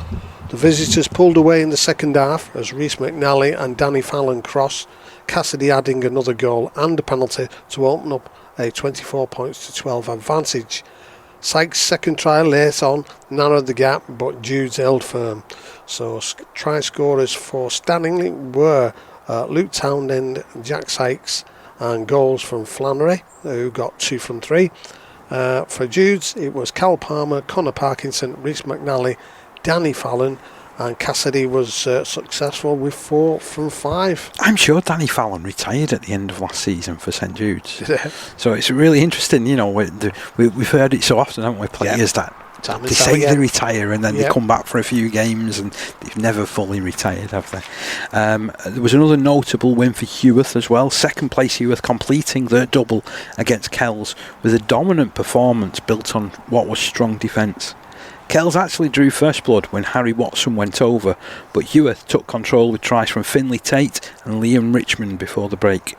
The visitors pulled away in the second half as Rees McNally and Danny Fallon crossed, Cassidy adding another goal and a penalty to open up a 24 points to 12 advantage. Sykes' second try late on narrowed the gap, but Jude's held firm. So try scorers for Stanley were Luke Townsend, Jack Sykes, and goals from Flannery, who got 2 from 3. For Jude's, it was Cal Palmer, Connor Parkinson, Rees McNally, Danny Fallon, and Cassidy was successful with 4 from 5. I'm sure Danny Fallon retired at the end of last season for St Jude's. So it's really interesting, we've heard it so often, haven't we, players that they say they retire and then they come back for a few games and they've never fully retired, have they? There was another notable win for Heworth as well. Second place Heworth completing their double against Kells with a dominant performance built on what was strong defence. Kells actually drew first blood when Harry Watson went over, but Heworth took control with tries from Finley Tate and Liam Richmond before the break.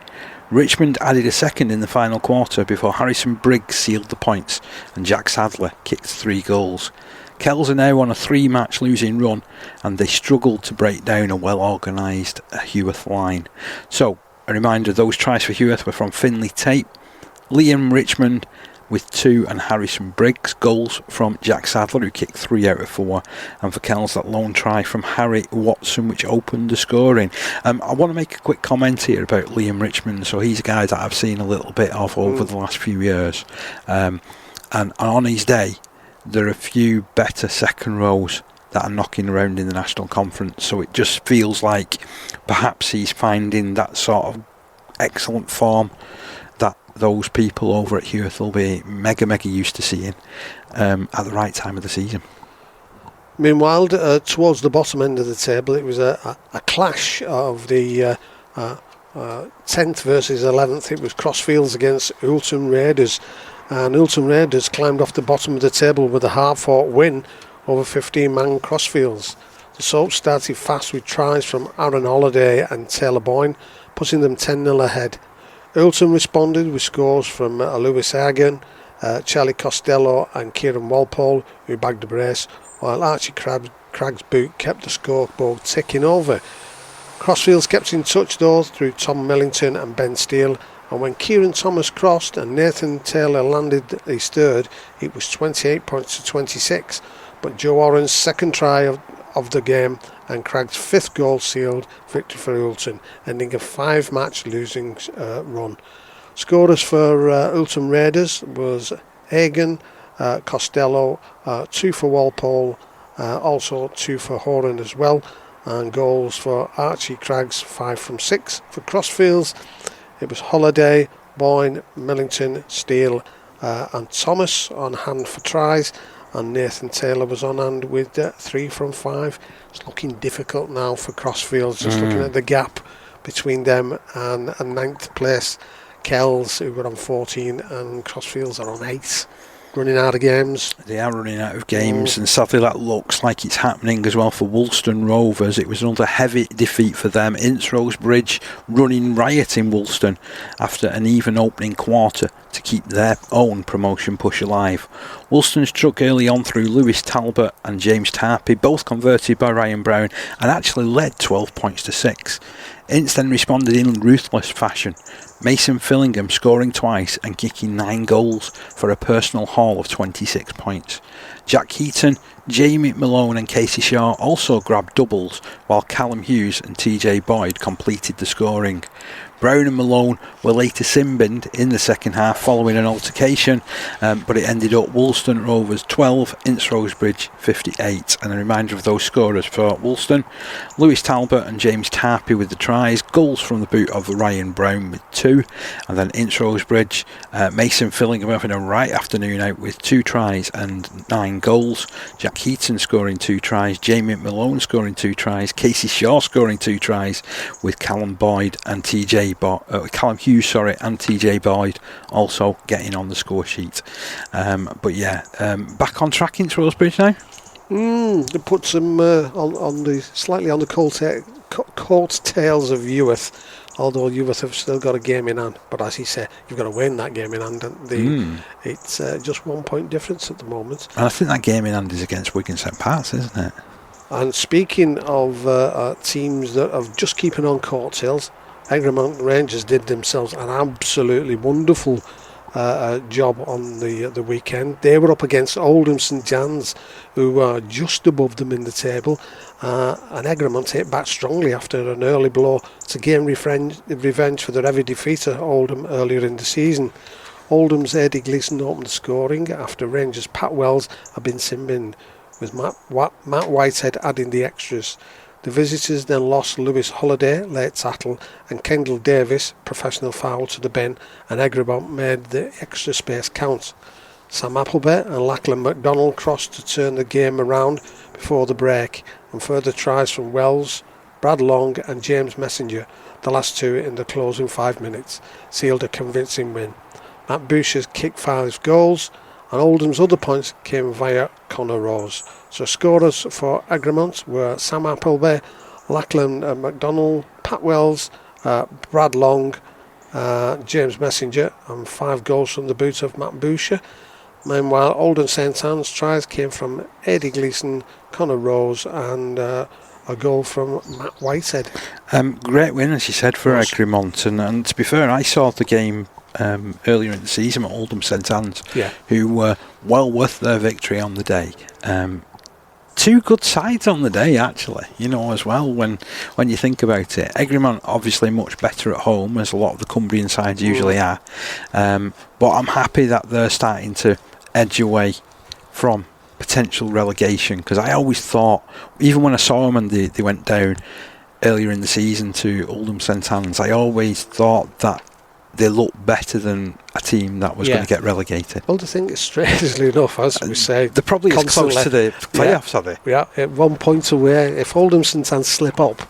Richmond added a second in the final quarter before Harrison Briggs sealed the points and Jack Sadler kicked 3 goals. Kells are now on a 3-match losing run and they struggled to break down a well-organised Heworth line. So, a reminder, those tries for Heworth were from Finley Tate, Liam Richmond with 2 and Harrison Briggs, goals from Jack Sadler who kicked 3 out of 4, and for Kells that lone try from Harry Watson which opened the scoring. I want to make a quick comment here about Liam Richmond. So he's a guy that I've seen a little bit of over the last few years, and on his day there are a few better second rows that are knocking around in the National Conference, so it just feels like perhaps he's finding that sort of excellent form that those people over at Heworth will be mega used to seeing at the right time of the season. Meanwhile, towards the bottom end of the table, it was a clash of the 10th versus 11th. It was Crossfields against Oulton Raiders, and Oulton Raiders climbed off the bottom of the table with a hard-fought win over 15-man Crossfields. The Soaps started fast with tries from Aaron Holliday and Taylor Boyne, putting them 10-0 ahead. Oulton responded with scores from Lewis Hagan, Charlie Costello and Kieran Walpole, who bagged the brace, while Archie Cragg's boot kept the scoreboard ticking over. Crossfields kept in touch though through Tom Millington and Ben Steele, and when Kieran Thomas crossed and Nathan Taylor landed his third, it was 28 points to 26, but Joe Oren's second try of the game and Cragg's fifth goal sealed victory for Oulton, ending a 5-match losing run. Scorers for Oulton Raiders was Hagan, Costello, 2 for Walpole, also 2 for Horan as well, and goals for Archie Craggs 5 from 6. For Crossfields it was Holiday, Boyne, Millington, Steele and Thomas on hand for tries, and Nathan Taylor was on hand with 3 from 5. It's looking difficult now for Crossfields, just looking at the gap between them and 9th place Kells, who were on 14, and Crossfields are on 8. Running out of games. They are running out of games, and sadly that looks like it's happening as well for Woolston Rovers. It was another heavy defeat for them. Ince Rosebridge running riot in Woolston after an even opening quarter to keep their own promotion push alive. Woolston struck early on through Lewis Talbot and James Tarpey, both converted by Ryan Brown, and actually led 12 points to 6. Ince then responded in ruthless fashion. Mason Fillingham scoring twice and kicking 9 goals for a personal haul of 26 points. Jack Heaton, Jamie Malone and Casey Shaw also grabbed doubles, while Callum Hughes and TJ Boyd completed the scoring. Brown and Malone were later sin-binned in the second half following an altercation, but it ended up Woolston Rovers 12, Ince Rosebridge 58. And a reminder of those scorers for Woolston: Lewis Talbot and James Tarpey with the tries, goals from the boot of Ryan Brown with 2, and then Ince Rosebridge, Mason Fillingham having a right afternoon out with 2 tries and 9 goals, Jack Heaton scoring 2 tries, Jamie Malone scoring 2 tries, Casey Shaw scoring 2 tries, with Callum Hughes and TJ Boyd also getting on the score sheet. Back on track in Rosebridge now. They put some slightly on the coattails of Youth, although Youth have still got a game in hand. But as he said, you've got to win that game in hand. It's just 1 point difference at the moment. And I think that game in hand is against Wigan St Patricks, isn't it? And speaking of teams that are just keeping on coattails, Egremont Rangers did themselves an absolutely wonderful job on the weekend. They were up against Oldham St John's, who are just above them in the table, and Egremont hit back strongly after an early blow to gain revenge for their heavy defeat at Oldham earlier in the season. Oldham's Eddie Gleeson opened the scoring after Rangers' Pat Wells had been sin-binned, with Matt Whitehead adding the extras. The visitors then lost Lewis Holiday, late tackle, and Kendall Davis, professional foul to the bin, and Egremont made the extra space count. Sam Appleby and Lachlan McDonald crossed to turn the game around before the break, and further tries from Wells, Brad Long and James Messenger, the last 2 in the closing 5 minutes, sealed a convincing win. Matt Boucher's kicked 5 goals, and Oldham's other points came via Connor Rose. So scorers for Egremont were Sam Appleby, Lachlan McDonald, Pat Wells, Brad Long, James Messenger, and 5 goals from the boot of Matt Boucher. Meanwhile, Oldham St Anne's tries came from Eddie Gleeson, Connor Rose, and a goal from Matt Whitehead. Great win, as you said, for Egremont. And to be fair, I saw the game earlier in the season at Oldham St Anne's, who were well worth their victory on the day. 2 good sides on the day, actually, as well, when you think about it. Egremont obviously much better at home, as a lot of the Cumbrian sides usually are, but I'm happy that they're starting to edge away from potential relegation, because I always thought, even when I saw them and they went down earlier in the season to Oldham St Helens, I always thought that they looked better than a team that was going to get relegated. Well, the thing is, strangely enough, as we say, they're probably as close to the playoffs, are they? Yeah, at 1 point away. If Oldham St Anne's slip up,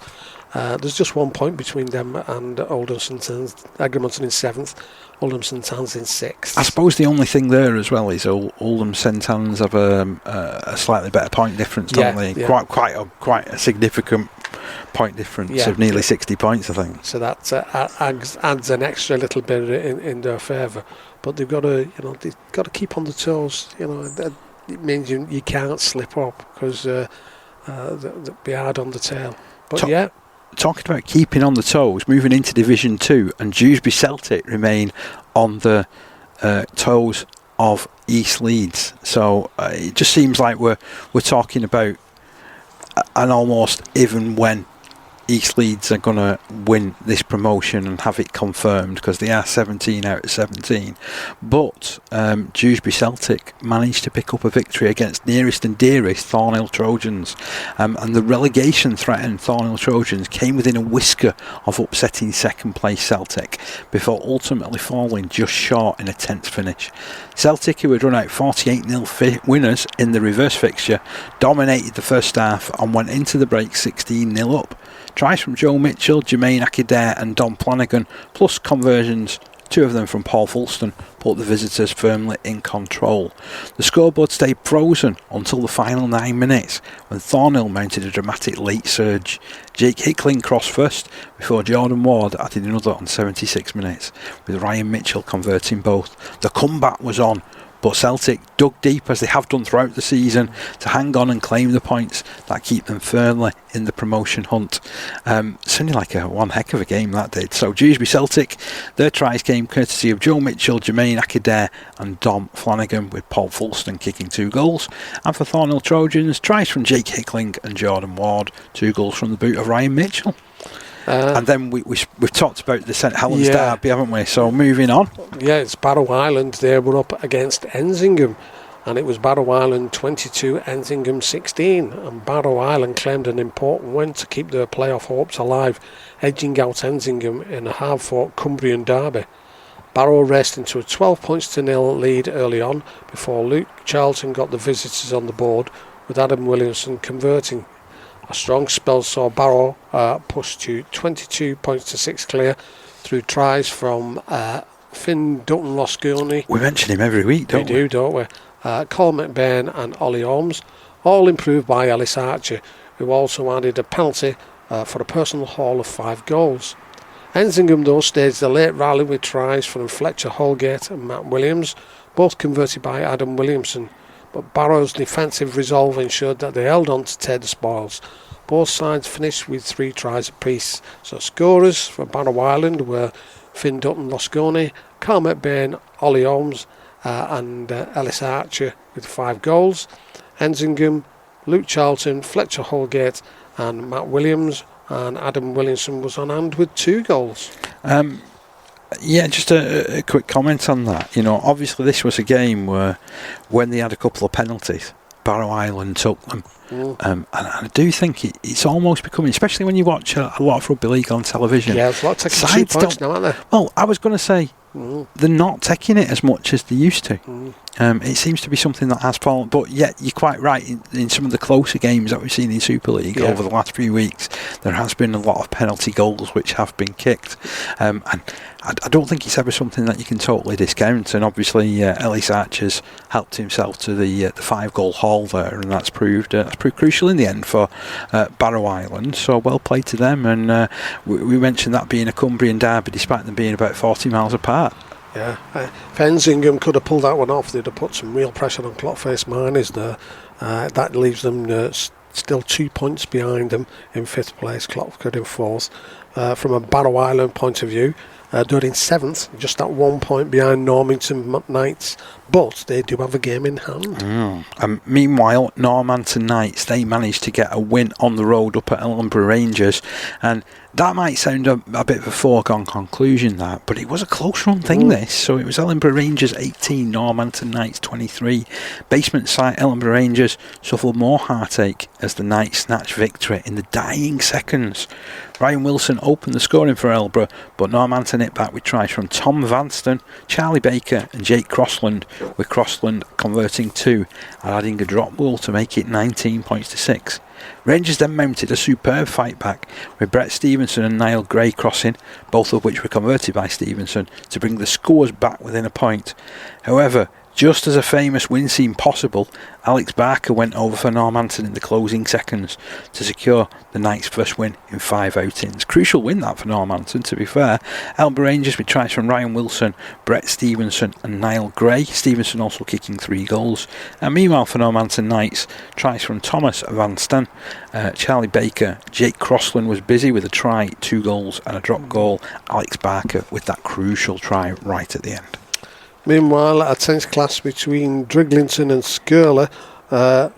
There's just 1 point between them and Oldham St Anne's. Aggermonton in 7th, Oldham St Anne's in 6th. I suppose the only thing there as well is Oldham St Anne's have a slightly better point difference, don't they? Yeah. Quite a significant point difference of nearly 60 points, I think. So that adds an extra little bit in their favour. But they've got to keep on the toes. It means you can't slip up because they'll be hard on the tail. But talking about keeping on the toes, moving into Division 2, and Dewsbury Celtic remain on the toes of East Leeds. So it just seems like we're talking about an almost even when East Leeds are going to win this promotion and have it confirmed, because they are 17 out of 17. But Dewsbury Celtic managed to pick up a victory against nearest and dearest Thornhill Trojans, and the relegation threatened Thornhill Trojans came within a whisker of upsetting second place Celtic before ultimately falling just short in a 10th finish. Celtic, who had run out 48-0 winners in the reverse fixture, dominated the first half and went into the break 16-0 up. Tries from Joe Mitchell, Jermaine Akidare and Don Flanagan, plus conversions, 2 of them from Paul Fulston, put the visitors firmly in control. The scoreboard stayed frozen until the final 9 minutes, when Thornhill mounted a dramatic late surge. Jake Hickling crossed first, before Jordan Ward added another on 76 minutes, with Ryan Mitchell converting both. The comeback was on, but Celtic dug deep, as they have done throughout the season, to hang on and claim the points that keep them firmly in the promotion hunt. Sounded like one heck of a game that did. So Dewsbury Celtic, their tries came courtesy of Joe Mitchell, Jermaine Akidare and Dom Flanagan, with Paul Fulston kicking 2 goals. And for Thornhill Trojans, tries from Jake Hickling and Jordan Ward, 2 goals from the boot of Ryan Mitchell. And then we've talked about the St Helens derby, haven't we? So moving on. Yeah, it's Barrow Island. They were up against Ensingham, and it was Barrow Island 22, Ensingham 16. And Barrow Island claimed an important win to keep their playoff hopes alive, edging out Ensingham in a hard-fought Cumbrian derby. Barrow raced into a 12-0 lead early on before Luke Charlton got the visitors on the board, with Adam Williamson converting. A strong spell saw Barrow push to 22 points to 6 clear through tries from Finn Dutton Losgurney. We mention him every week, don't we? We do, don't we? Cole McBain and Ollie Holmes, all improved by Ellis Archer, who also added a penalty for a personal haul of 5 goals. Ensingham, though, staged a late rally with tries from Fletcher Holgate and Matt Williams, both converted by Adam Williamson. But Barrow's defensive resolve ensured that they held on to take the spoils. Both sides finished with 3 tries apiece. So scorers for Barrow Island were Finn Dutton Losgurney, Carl McBain, Ollie Holmes and Ellis Archer with 5 goals. Ensingham, Luke Charlton, Fletcher Holgate and Matt Williams, and Adam Williamson was on hand with 2 goals. Yeah, just a quick comment on that. Obviously this was a game where, when they had a couple of penalties, Barrow Island took them. And I do think it's almost becoming, especially when you watch a lot of rugby league on television. Yeah, there's a lot of taking 2 points now, aren't there? Well, I was going to say, they're not taking it as much as they used to. It seems to be something that has fallen, but yet you're quite right, in some of the closer games that we've seen in Super League over the last few weeks, there has been a lot of penalty goals which have been kicked, and I don't think it's ever something that you can totally discount. And obviously Ellis Archer's helped himself to the 5-goal haul there, and that's proved crucial in the end for Barrow Island. So well played to them. And we mentioned that being a Cumbrian derby, despite them being about 40 miles apart. Yeah, if Ensingham could have pulled that one off, they'd have put some real pressure on Clotface Miners there. That leaves them still 2 points behind them in 5th place, Clotford in 4th. From a Barrow Island point of view, they're in 7th, just that 1 point behind Normanton Knights, but they do have a game in hand. Meanwhile, Normanton Knights, they managed to get a win on the road up at Ellenborough Rangers, and that might sound a bit of a foregone conclusion, but it was a close run thing, this. So it was Ellenborough Rangers 18, Normanton Knights 23. Basement side Ellenborough Rangers suffered more heartache as the Knights snatched victory in the dying seconds. Ryan Wilson opened the scoring for Ellenborough, but Normanton hit back with tries from Tom Vanston, Charlie Baker and Jake Crossland, with Crossland converting 2 and adding a drop goal to make it 19 points to 6. Rangers then mounted a superb fight back with Brett Stevenson and Niall Gray crossing, both of which were converted by Stevenson, to bring the scores back within a point. However, just as a famous win seemed possible, Alex Barker went over for Normanton in the closing seconds to secure the night's first win in 5 outings. Crucial win that for Normanton, to be fair. Elba Rangers with tries from Ryan Wilson, Brett Stevenson and Niall Gray. Stevenson also kicking 3 goals. And meanwhile for Normanton Knights, tries from Thomas Vanston, Charlie Baker, Jake Crossland was busy with a try, 2 goals and a drop goal. Alex Barker with that crucial try right at the end. Meanwhile, a tense clash between Driglington and Skirler,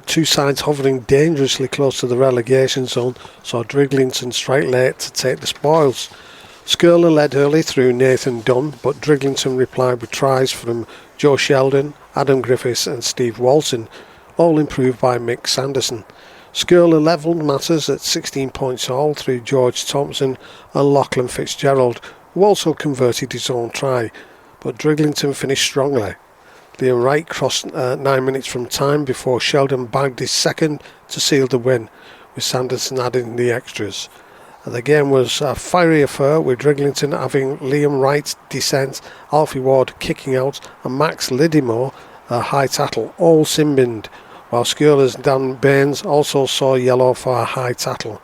2 sides hovering dangerously close to the relegation zone, saw Driglington strike late to take the spoils. Skirler led early through Nathan Dunn, but Driglington replied with tries from Joe Sheldon, Adam Griffiths and Steve Walton, all improved by Mick Sanderson. Skirler levelled matters at 16 points all through George Thompson and Lachlan Fitzgerald, who also converted his own try. But Driglington finished strongly. Liam Wright crossed 9 minutes from time before Sheldon bagged his second to seal the win, with Sanderson adding the extras. The game was a fiery affair, with Driglington having Liam Wright's descent, Alfie Ward kicking out and Max Lidimore a high tackle, all sin-binned, while Skirler's Dan Baines also saw yellow for a high tackle.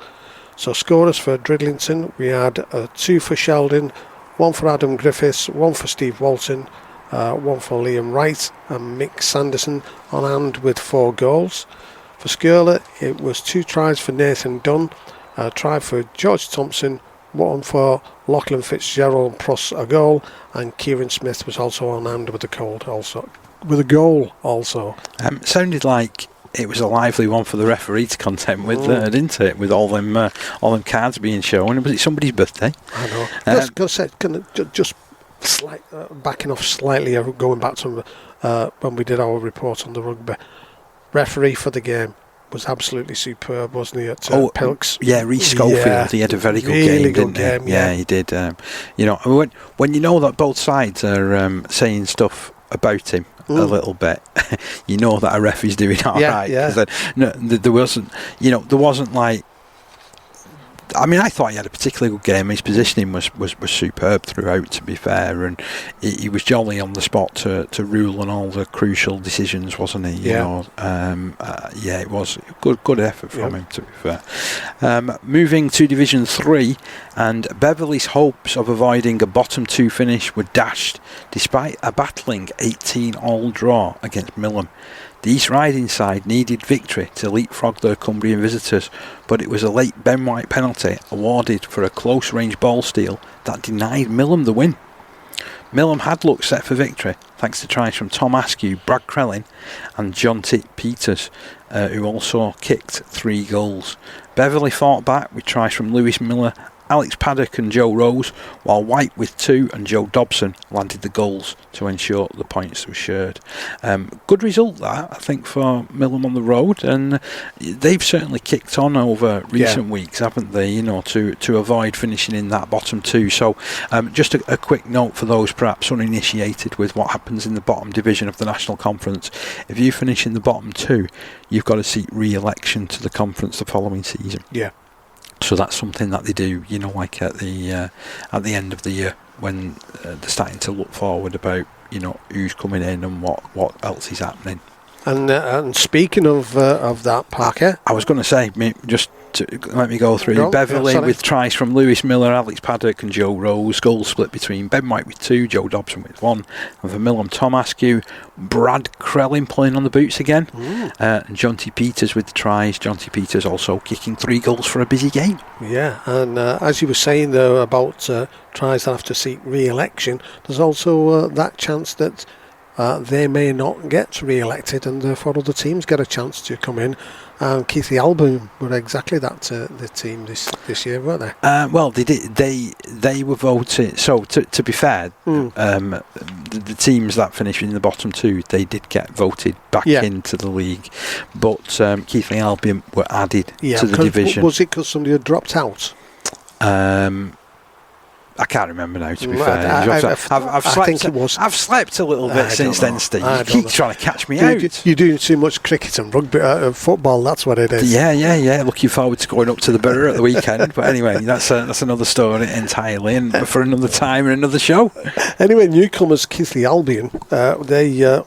So scorers for Driglington, we had 2 for Sheldon, 1 for Adam Griffiths, 1 for Steve Walton, 1 for Liam Wright and Mick Sanderson on hand with 4 goals. For Skirler, it was 2 tries for Nathan Dunn, a try for George Thompson, 1 for Lachlan Fitzgerald plus a goal, and Kieran Smith was also on hand with a goal also. Sounded like it was a lively one for the referee to contend with, didn't it? With all them cards being shown. Was it somebody's birthday? I know. Just backing off slightly, going back to when we did our report on the rugby. Referee for the game was absolutely superb, wasn't he? At Pilks. Yeah, Rees Schofield. He had a very good really game, good didn't he? game, Yeah, he did. When you know that both sides are saying stuff about him a little bit, you know that a ref is doing all right. Yeah. There wasn't like. I mean, I thought he had a particularly good game. His positioning was superb throughout, to be fair, and he was jolly on the spot to rule on all the crucial decisions, wasn't he? It was good effort from him, to be fair. Moving to Division 3, and Beverley's hopes of avoiding a bottom 2 finish were dashed despite a battling 18-all draw against Millom. The East Riding side needed victory to leapfrog their Cumbrian visitors, but it was a late Ben White penalty awarded for a close-range ball steal that denied Millom the win. Millom had looked set for victory, thanks to tries from Tom Askew, Brad Crellin and John T. Peters, who also kicked 3 goals. Beverley fought back with tries from Lewis Miller, Alex Paddock and Joe Rose, while White with 2 and Joe Dobson landed the goals to ensure the points were shared. Good result that, I think, for Millom on the road, and they've certainly kicked on over recent weeks, haven't they, to avoid finishing in that bottom 2. So just a quick note for those perhaps uninitiated with what happens in the bottom division of the National Conference. If you finish in the bottom 2, you've got to seek re-election to the conference the following season. Yeah. So that's something that they do, like at the end of the year, when they're starting to look forward about, who's coming in and what else is happening. And speaking of that, Parker, I was going to say, just to let me go through. Beverley with tries from Lewis Miller, Alex Paddock and Joe Rose. Goals split between Ben White with 2, Joe Dobson with 1. And for Millom, Tom Askew, Brad Crellin playing on the boots again. And John T. Peters with the tries. John T. Peters also kicking 3 goals for a busy game. Yeah, and as you were saying though about tries that have to seek re-election, there's also that chance that they may not get re-elected, and therefore other teams get a chance to come in. Keithley Albion were exactly that the team this year, weren't they? Well, they did. They were voted. So to be fair, the teams that finished in the bottom 2, they did get voted back into the league, but Keithley Albion were added to the division. Was it because somebody had dropped out? I can't remember now, to be fair. I think it was. I've slept a little bit since then, Steve. You keep trying to catch me out. You're doing too much cricket and rugby, football, that's what it is. Yeah. Looking forward to going up to the Borough at the weekend. But anyway, that's another story entirely, and for another time and another show. Anyway, newcomers Keighley Albion, they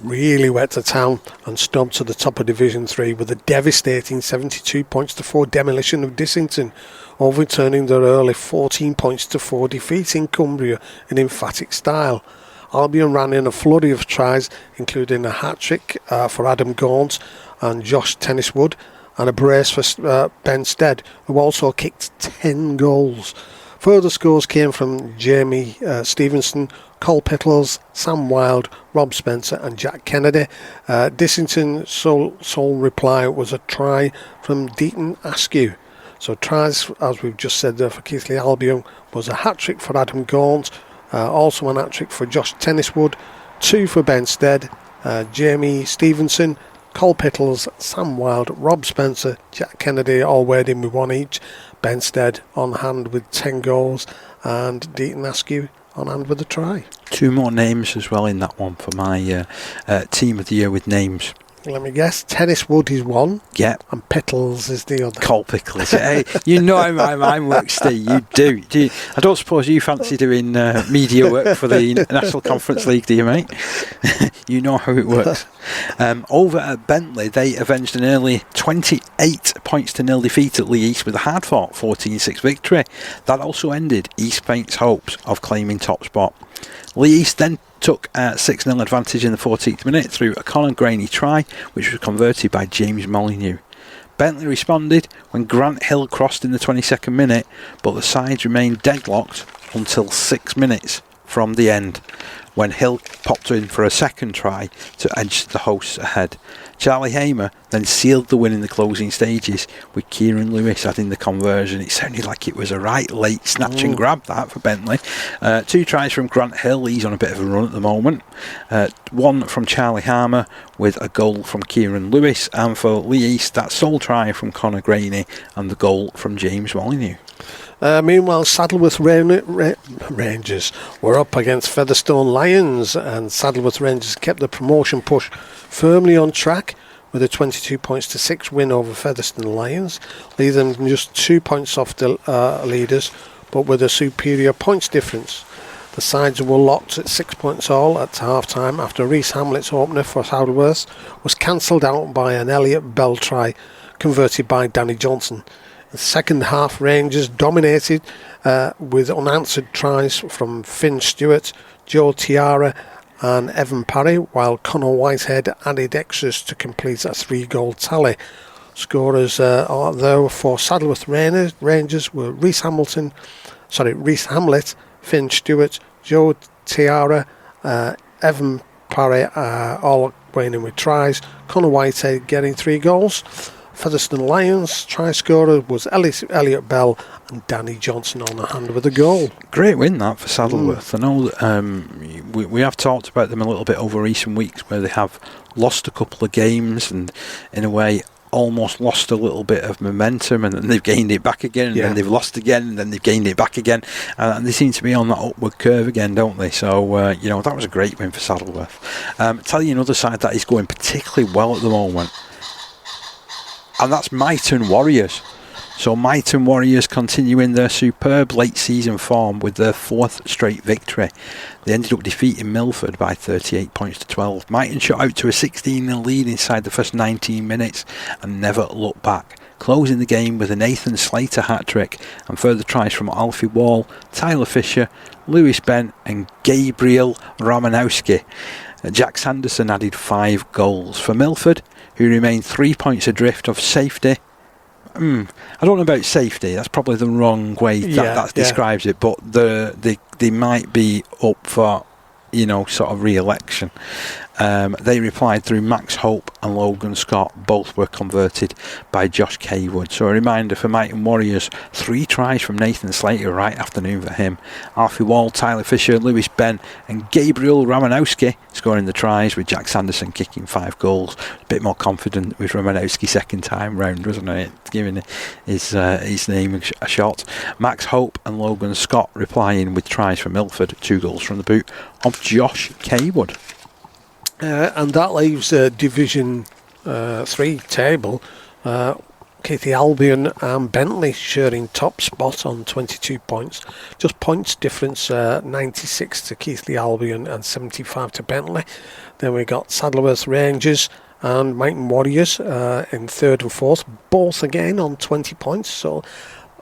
really went to town and stomped to the top of Division 3 with a devastating 72 points to 4 demolition of Dissington, overturning their early 14 points to 4 defeat in Cumbria in emphatic style. Albion ran in a flurry of tries, including a hat-trick for Adam Gaunt and Josh Tenniswood, and a brace for Ben Stead, who also kicked 10 goals. Further scores came from Jamie Stevenson, Cole Pittles, Sam Wilde, Rob Spencer and Jack Kennedy. Dissington's sole reply was a try from Deaton Askew. So tries, as we've just said there, for Keighley Albion was a hat-trick for Adam Gaunt, also an hat-trick for Josh Tenniswood, 2 for Ben Stead, Jamie Stevenson, Cole Pittles, Sam Wilde, Rob Spencer, Jack Kennedy all weighed in with 1 each, Ben Stead on hand with 10 goals, and Deaton Askew on hand with a try. 2 more names as well in that one for my team of the year with names. Let me guess. Tenniswood is one. Yeah. And Pittles is the other. Cole Pickles. Hey, you know how my mind works, Steve. You do. I don't suppose you fancy doing media work for the National Conference League, do you, mate? You know how it works. Over at Bentley, they avenged an early 28 points to 0 defeat at Lee East with a hard-fought 14-6 victory. That also ended East Paint's hopes of claiming top spot. Lee East then took a 6-0 advantage in the 14th minute through a Conor Graney try, which was converted by James Molyneux. Bentley responded when Grant Hill crossed in the 22nd minute, but the sides remained deadlocked until 6 minutes from the end, when Hill popped in for a second try to edge the hosts ahead. Charlie Hamer then sealed the win in the closing stages, with Kieran Lewis adding the conversion. It sounded like it was a right late snatch and grab that for Bentley. 2 tries from Grant Hill, he's on a bit of a run at the moment. 1 from Charlie Hamer with a goal from Kieran Lewis, and for Lee East that sole try from Conor Graney and the goal from James Molyneux. Meanwhile, Saddleworth Rangers were up against Featherstone Lions, and Saddleworth Rangers kept the promotion push firmly on track with a 22 points to 6 win over Featherstone Lions, leaving them just 2 points off the leaders, but with a superior points difference. The sides were locked at 6 points all at half-time after Rees Hamlet's opener for Saddleworth was cancelled out by an Elliot Bell try converted by Danny Johnson. The second half, Rangers dominated with unanswered tries from Finn Stewart, Joe Tiara and Evan Parry, while Conor Whitehead added extras to complete a 3-goal tally. Scorers though for Saddleworth Rangers were Rees Hamlet, Finn Stewart, Joe Tiara, Evan Parry, all winning with tries. Conor Whitehead getting 3 goals. Featherstone Lions try scorer was Elliot Bell and Danny Johnson on the hand with a goal. Great win that for Saddleworth. I know that we have talked about them a little bit over recent weeks, where they have lost a couple of games and in a way almost lost a little bit of momentum, and then they've gained it back again, and then they've lost again, and then they've gained it back again, and they seem to be on that upward curve again, don't they? So that was a great win for Saddleworth. Tell you another side that is going particularly well at the moment, and that's Myton Warriors. So Myton Warriors continuing their superb late season form with their 4th straight victory. They ended up defeating Milford by 38 points to 12. Myton shot out to a 16-0 lead inside the first 19 minutes and never looked back, closing the game with a Nathan Slater hat-trick and further tries from Alfie Wall, Tyler Fisher, Lewis Bent and Gabriel Romanowski. Jack Sanderson added 5 goals. For Milford, who remained 3 points adrift of safety, I don't know about safety, that's probably the wrong way that describes it, but they might be up for sort of re-election. They replied through Max Hope and Logan Scott. Both were converted by Josh Kaywood. So a reminder for Mighton Warriors, 3 tries from Nathan Slater, right afternoon for him. Alfie Wall, Tyler Fisher, Lewis Ben and Gabriel Romanowski scoring the tries, with Jack Sanderson kicking 5 goals. A bit more confident with Romanowski second time round, wasn't it? Giving his name a shot. Max Hope and Logan Scott replying with tries from Milford, 2 goals from the boot of Josh Kaywood. And that leaves Division 3 table. Keighley Albion and Bentley sharing top spot on 22 points. Just points difference, 96 to Keighley Albion and 75 to Bentley. Then we got Saddleworth Rangers and Mighton Warriors in third and fourth, both again on 20 points. So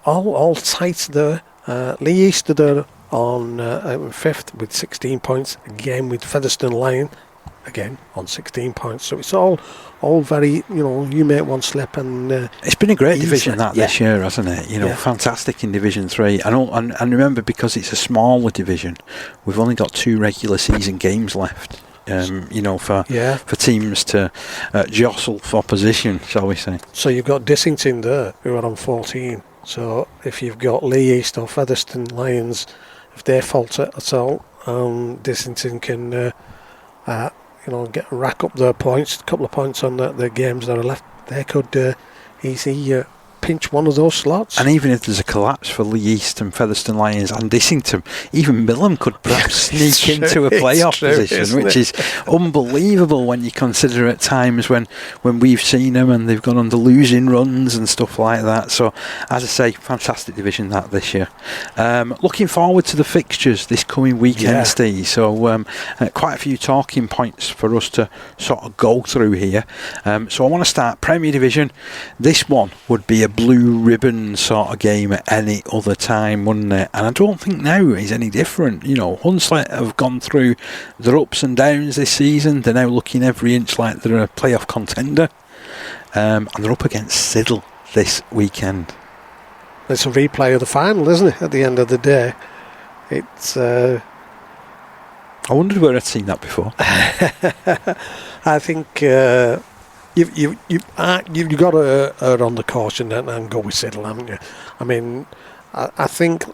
all tight there. Lee Easter there on fifth with 16 points, again with Featherstone Lion again on 16 points. So it's all very, you make one slip and it's been a great division this year, hasn't it? Fantastic in Division 3. And remember, because it's a smaller division, we've only got 2 regular season games left. For teams to jostle for position, shall we say. So you've got Dissington there, who are on 14. So if you've got Lee East or Featherstone Lions, if they falter at all, Dissington can rack up their points, a couple of points on the games that are left. They could easily pinch one of those slots. And even if there's a collapse for Lee East and Featherstone Lions and Dissington, even Millham could perhaps sneak into a playoff position, which is unbelievable when you consider at times when we've seen them and they've gone under losing runs and stuff like that. So, as I say, fantastic division that this year. Looking forward to the fixtures this coming weekend, Steve. So, quite a few talking points for us to sort of go through here. So I want to start Premier Division. This one would be a blue ribbon sort of game at any other time, wouldn't it? And I don't think now is any different. Hunslet have gone through their ups and downs this season. They're now looking every inch like they're a playoff contender, and they're up against Siddle this weekend. It's a replay of the final, isn't it? At the end of the day, it's I wondered where I'd seen that before. I think You've got to err on the caution and go with Siddle, haven't you? I mean, I think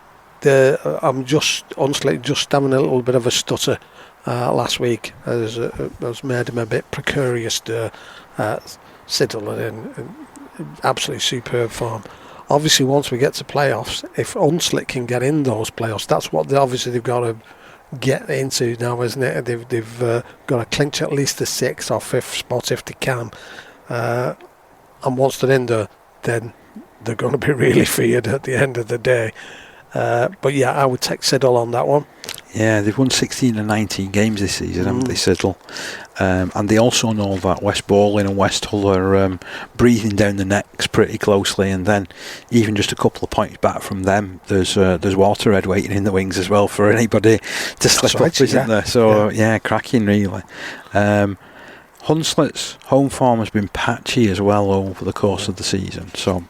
Hunslet just having a little bit of a stutter last week has made him a bit precarious to Siddle in absolutely superb form. Obviously, once we get to playoffs, if Hunslet can get in those playoffs, that's what they've got to get into now, isn't it? They've got to clinch at least the 6th or 5th spot if they can, and once they're in there, then they're going to be really feared at the end of the day. But yeah, I would take Siddle on that one. Yeah, they've won 16 and 19 games this season, haven't they, Siddle? And they also know that West Bowling and West Hull are breathing down the necks pretty closely, and then even just a couple of points back from them, there's Waterhead waiting in the wings as well for anybody to slip up, isn't there? So yeah, cracking really. Hunslet's home form has been patchy as well over the course of the season, so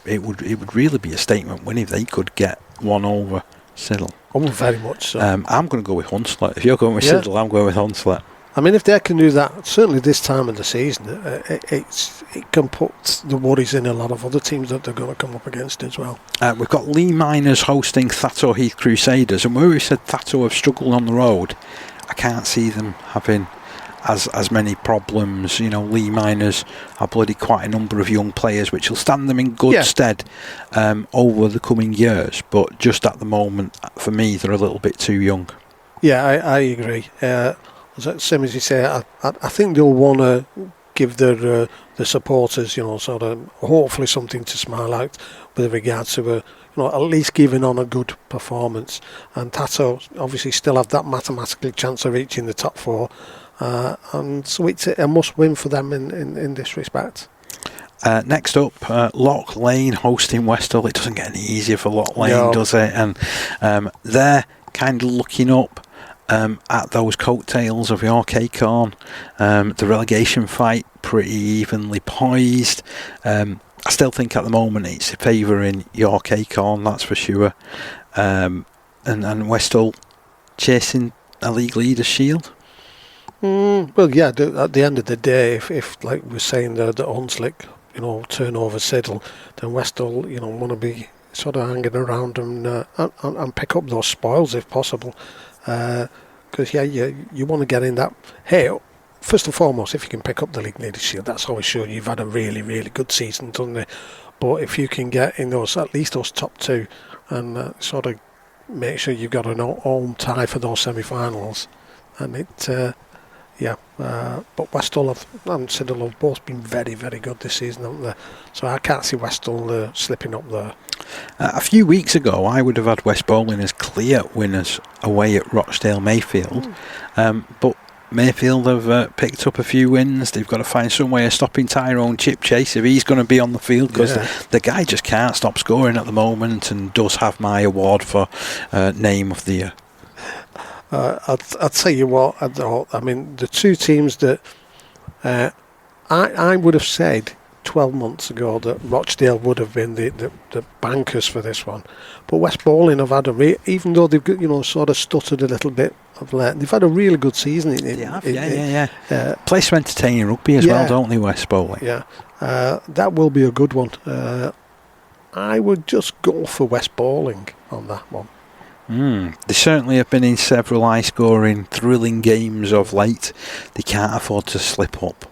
it would really be a statement win if they could get one over Siddle. Oh, very much so. I'm going to go with Hunslet. If you're going with Siddle, I'm going with Hunslet. I mean, if they can do that, certainly this time of the season, it can put the worries in a lot of other teams that they're going to come up against as well. We've got Lee Miners hosting Thatto Heath Crusaders, and where we said Thatto have struggled on the road, I can't see them having as many problems. Lee Miners have bloody quite a number of young players, which will stand them in good stead over the coming years. But just at the moment, for me, they're a little bit too young. Yeah, I agree. Same as you say, I think they'll want to give their supporters, sort of hopefully something to smile at with regards to at least giving on a good performance. And Tato obviously still have that mathematical chance of reaching the top 4. And so it's a must-win for them in this respect. Next up, Loch Lane hosting Westall. It doesn't get any easier for Loch Lane, does it? And they're kind of looking up at those coattails of York Acorn. The relegation fight pretty evenly poised. I still think at the moment it's favouring York Acorn, that's for sure. And Westall chasing a league leader shield. Well, yeah. At the end of the day, if like we're saying the Hunslick, turn over Siddle, then Westall, want to be sort of hanging around and pick up those spoils if possible. Because you want to get in that. Hey, first and foremost, if you can pick up the League Leaders Shield, that's always sure you've had a really, really good season, doesn't it? But if you can get in at least those top two, and sort of make sure you've got an home tie for those semi-finals, and but Westall and Siddle have both been very, very good this season, haven't they? So I can't see Westall slipping up there. A few weeks ago, I would have had West Bowling as clear winners away at Rochdale Mayfield, but Mayfield have picked up a few wins. They've got to find some way of stopping Tyrone Chipchase if he's going to be on the field, because the guy just can't stop scoring at the moment, and does have my award for name of the year. I'll tell you what, I mean, the two teams that I would have said 12 months ago that Rochdale would have been the bankers for this one, but West Bowling have had even though they've sort of stuttered a little bit of late, they've had a really good season. They have, play some entertaining rugby as well, don't they, West Bowling? Yeah, that will be a good one. I would just go for West Bowling on that one. They certainly have been in several high-scoring, thrilling games of late. They can't afford to slip up.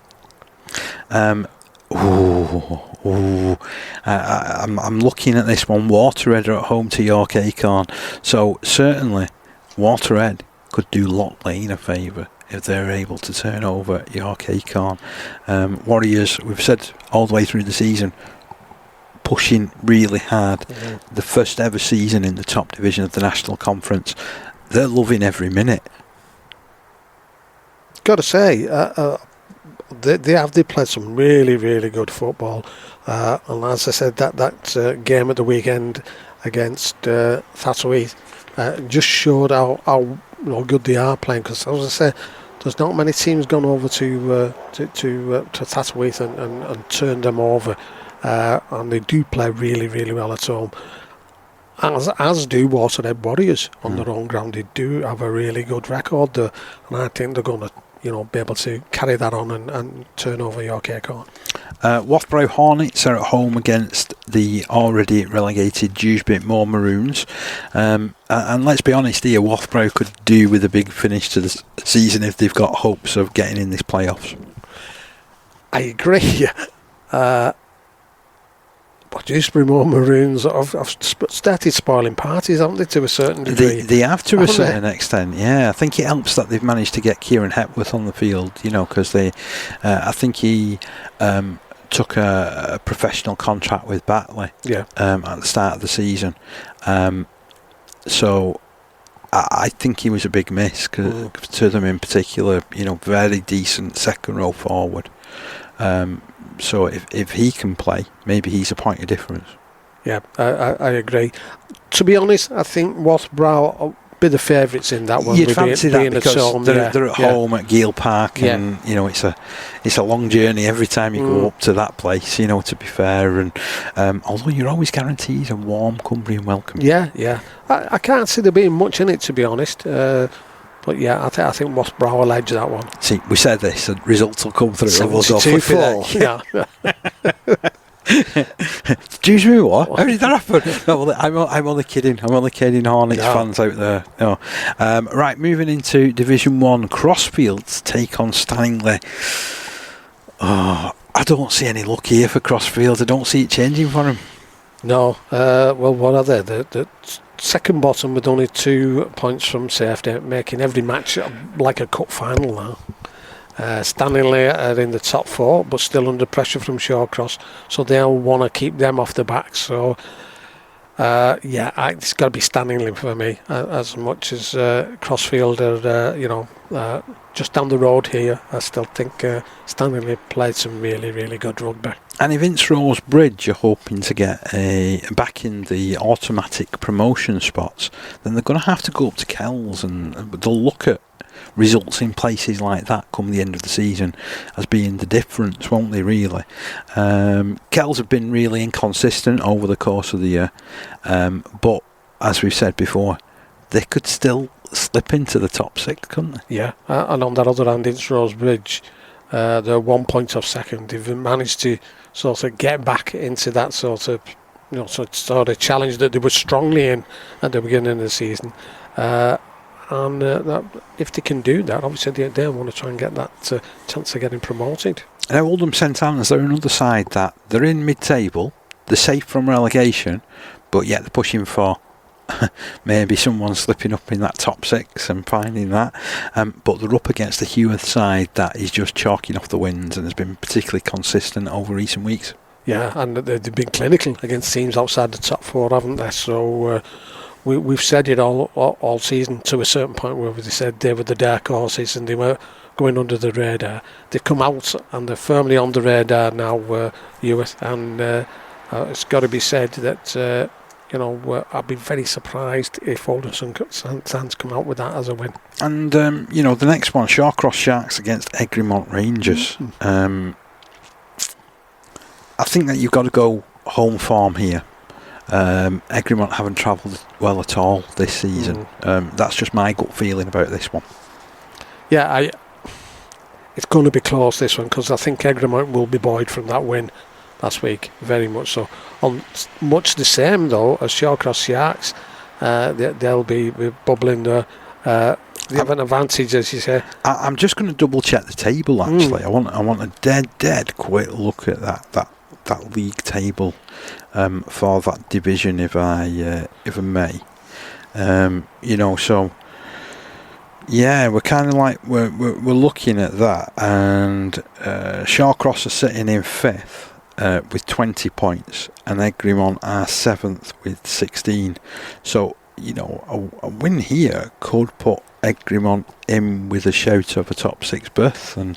I'm looking at this one. Waterhead are at home to York Acorn, so certainly Waterhead could do Loch Lane a favour if they're able to turn over York Acorn. Warriors, we've said all the way through the season, pushing really hard. The first ever season in the top division of the National Conference. They're loving every minute. Got to say, they played some really, really good football. And as I said, that game at the weekend against Thatcherheath just showed how good they are playing. Because as I say, there's not many teams gone over to Thatcherheath and turned them over. And they do play really, really well at home, as do Waterhead Warriors on their own ground. They do have a really good record there, and I think they're going to be able to carry that on and turn over York Acorn. Wathborough Hornets are at home against the already relegated Dewsbury Moor Maroons, and let's be honest here, Wathborough could do with a big finish to the season if they've got hopes of getting in this playoffs. I agree. Dewsbury Moor Maroons have started spoiling parties, haven't they, to a certain degree? They have to a certain extent, yeah. I think it helps that they've managed to get Kieran Hepworth on the field, because I think he took a professional contract with Batley at the start of the season. So I think he was a big miss to them in particular, very decent second row forward. So if he can play, maybe he's a point of difference. Yeah, I agree. To be honest, I think Wathborough will be the favourites in that one. You'd fancy that because they're at home at Giel Park, and it's a long journey every time you go up to that place. To be fair, and although you're always guaranteed a warm Cumbrian welcome. Yeah. I can't see there being much in it, to be honest. But yeah, I think Wathborough will edge that one. See, we said this, and results will come through. 72-4. Dewsbury what? How did that happen? No, I'm only kidding. Hornets fans out there. No. Right, moving into Division 1. Crossfields take on Stanley. I don't see any luck here for Crossfields. I don't see it changing for them. No. Well, what are they? The second bottom with only 2 points from safety, making every match like a cup final now. Stanley are in the top 4, but still under pressure from Shawcross, so they'll want to keep them off the back. So it's got to be Stanley for me, as much as Crossfield are just down the road here. I still think Stanley played some really, really good rugby. And if Ince-Rose Bridge are hoping to get back in the automatic promotion spots, then they're going to have to go up to Kells, and they'll look at results in places like that come the end of the season as being the difference, won't they, really? Kells have been really inconsistent over the course of the year, but as we've said before, they could still slip into the top 6, couldn't they? Yeah, and on that other hand, it's Rose Bridge. They're 1 point off second. They've managed to sort of get back into that sort of challenge that they were strongly in at the beginning of the season. And that, if they can do that, obviously they want to try and get that chance of getting promoted. Now, Oldham St Helens, they're another side that they're in mid-table, they're safe from relegation, but yet they're pushing for maybe someone slipping up in that top 6 and finding that. But they're up against the Heworth side that is just chalking off the wins and has been particularly consistent over recent weeks. Yeah, and they've been clinical against teams outside the top 4, haven't they? So we've said it all season to a certain point where they said they were the dark horses and they were going under the radar. They've come out and they're firmly on the radar now, Heworth, and it's got to be said that I'd be very surprised if Oldham St Helens come out with that as a win. And the next one, Shawcross Sharks against Egremont Rangers. I think that you've got to go home form here. Egremont haven't travelled well at all this season. That's just my gut feeling about this one. Yeah, it's going to be close, this one, because I think Egremont will be buoyed from that win last week, very much so. On much the same though as Shawcross Sharks, they'll be bubbling there. They have an advantage, as you say. I'm just going to double check the table. Actually, I want a dead quick look at that league table for that division, if I may. So yeah, we're kind of like we're looking at that, and Shawcross are sitting in 5th. With 20 points, and Egremont are 7th with 16. So, a win here could put Egremont in with a shout of a top 6 berth, and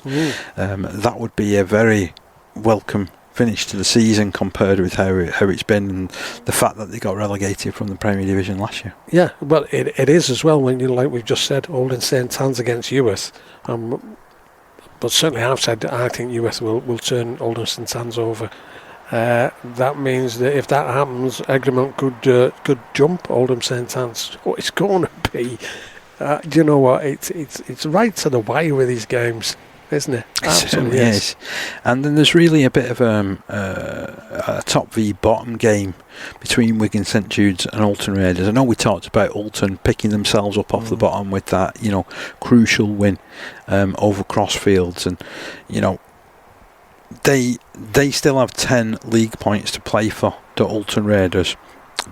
that would be a very welcome finish to the season compared with how it's been, and the fact that they got relegated from the Premier Division last year. Yeah, well, it is as well, when like we've just said, Oldham St Helens against Heworth. But certainly I've said that I think Heworth will turn Oldham St Helens over. That means that if that happens, Egremont could jump Oldham St Helens. Oh, it's going to be, do you know what? It's right to the wire with these games, isn't it? It certainly is. And then there's really a bit of a top v bottom game between Wigan St Jude's and Alton Raiders. I know we talked about Alton picking themselves up off the bottom with that, crucial win over Crossfields, and they still have 10 league points to play for, the Alton Raiders.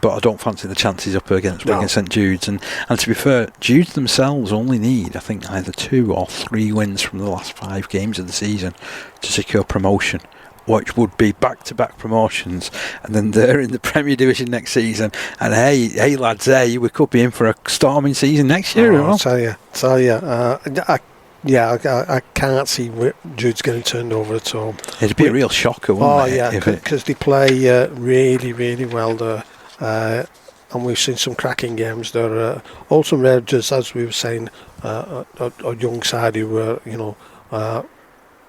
But I don't fancy the chances up against Wigan St Jude's, and to be fair, Jude's themselves only need, I think, either 2 or 3 wins from the last 5 games of the season to secure promotion, which would be back-to-back promotions, and then they're in the Premier Division next season. And hey lads, we could be in for a storming season next year. I'll tell you. I can't see Jude's getting turned over at all. It'd be a real shocker, wouldn't it? Oh yeah, because they play really, really well there. And we've seen some cracking games there. Alton Raiders, as we were saying, a young side who were,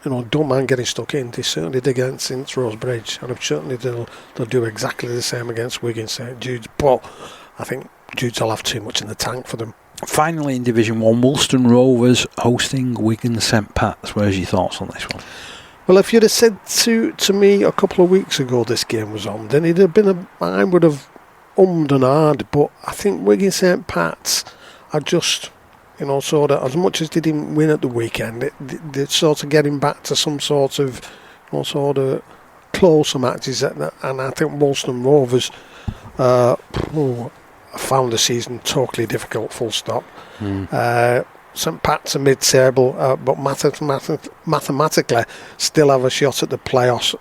don't mind getting stuck in. They certainly did against St Rose Bridge, and I'm certainly they'll do exactly the same against Wigan St Jude's. But I think Jude's will have too much in the tank for them. Finally, in Division 1, Woolston Rovers hosting Wigan St Pats. Where's your thoughts on this one? Well, if you'd have said to me a couple of weeks ago this game was on, then it'd have been I would have and ahed, but I think Wigan St Pats are just, sort of, as much as they didn't win at the weekend, they're sort of getting back to some sort of, sort of closer matches, and I think Woolston Rovers found the season totally difficult, full stop. St Pat's are mid-table, but mathematically still have a shot at the playoffs.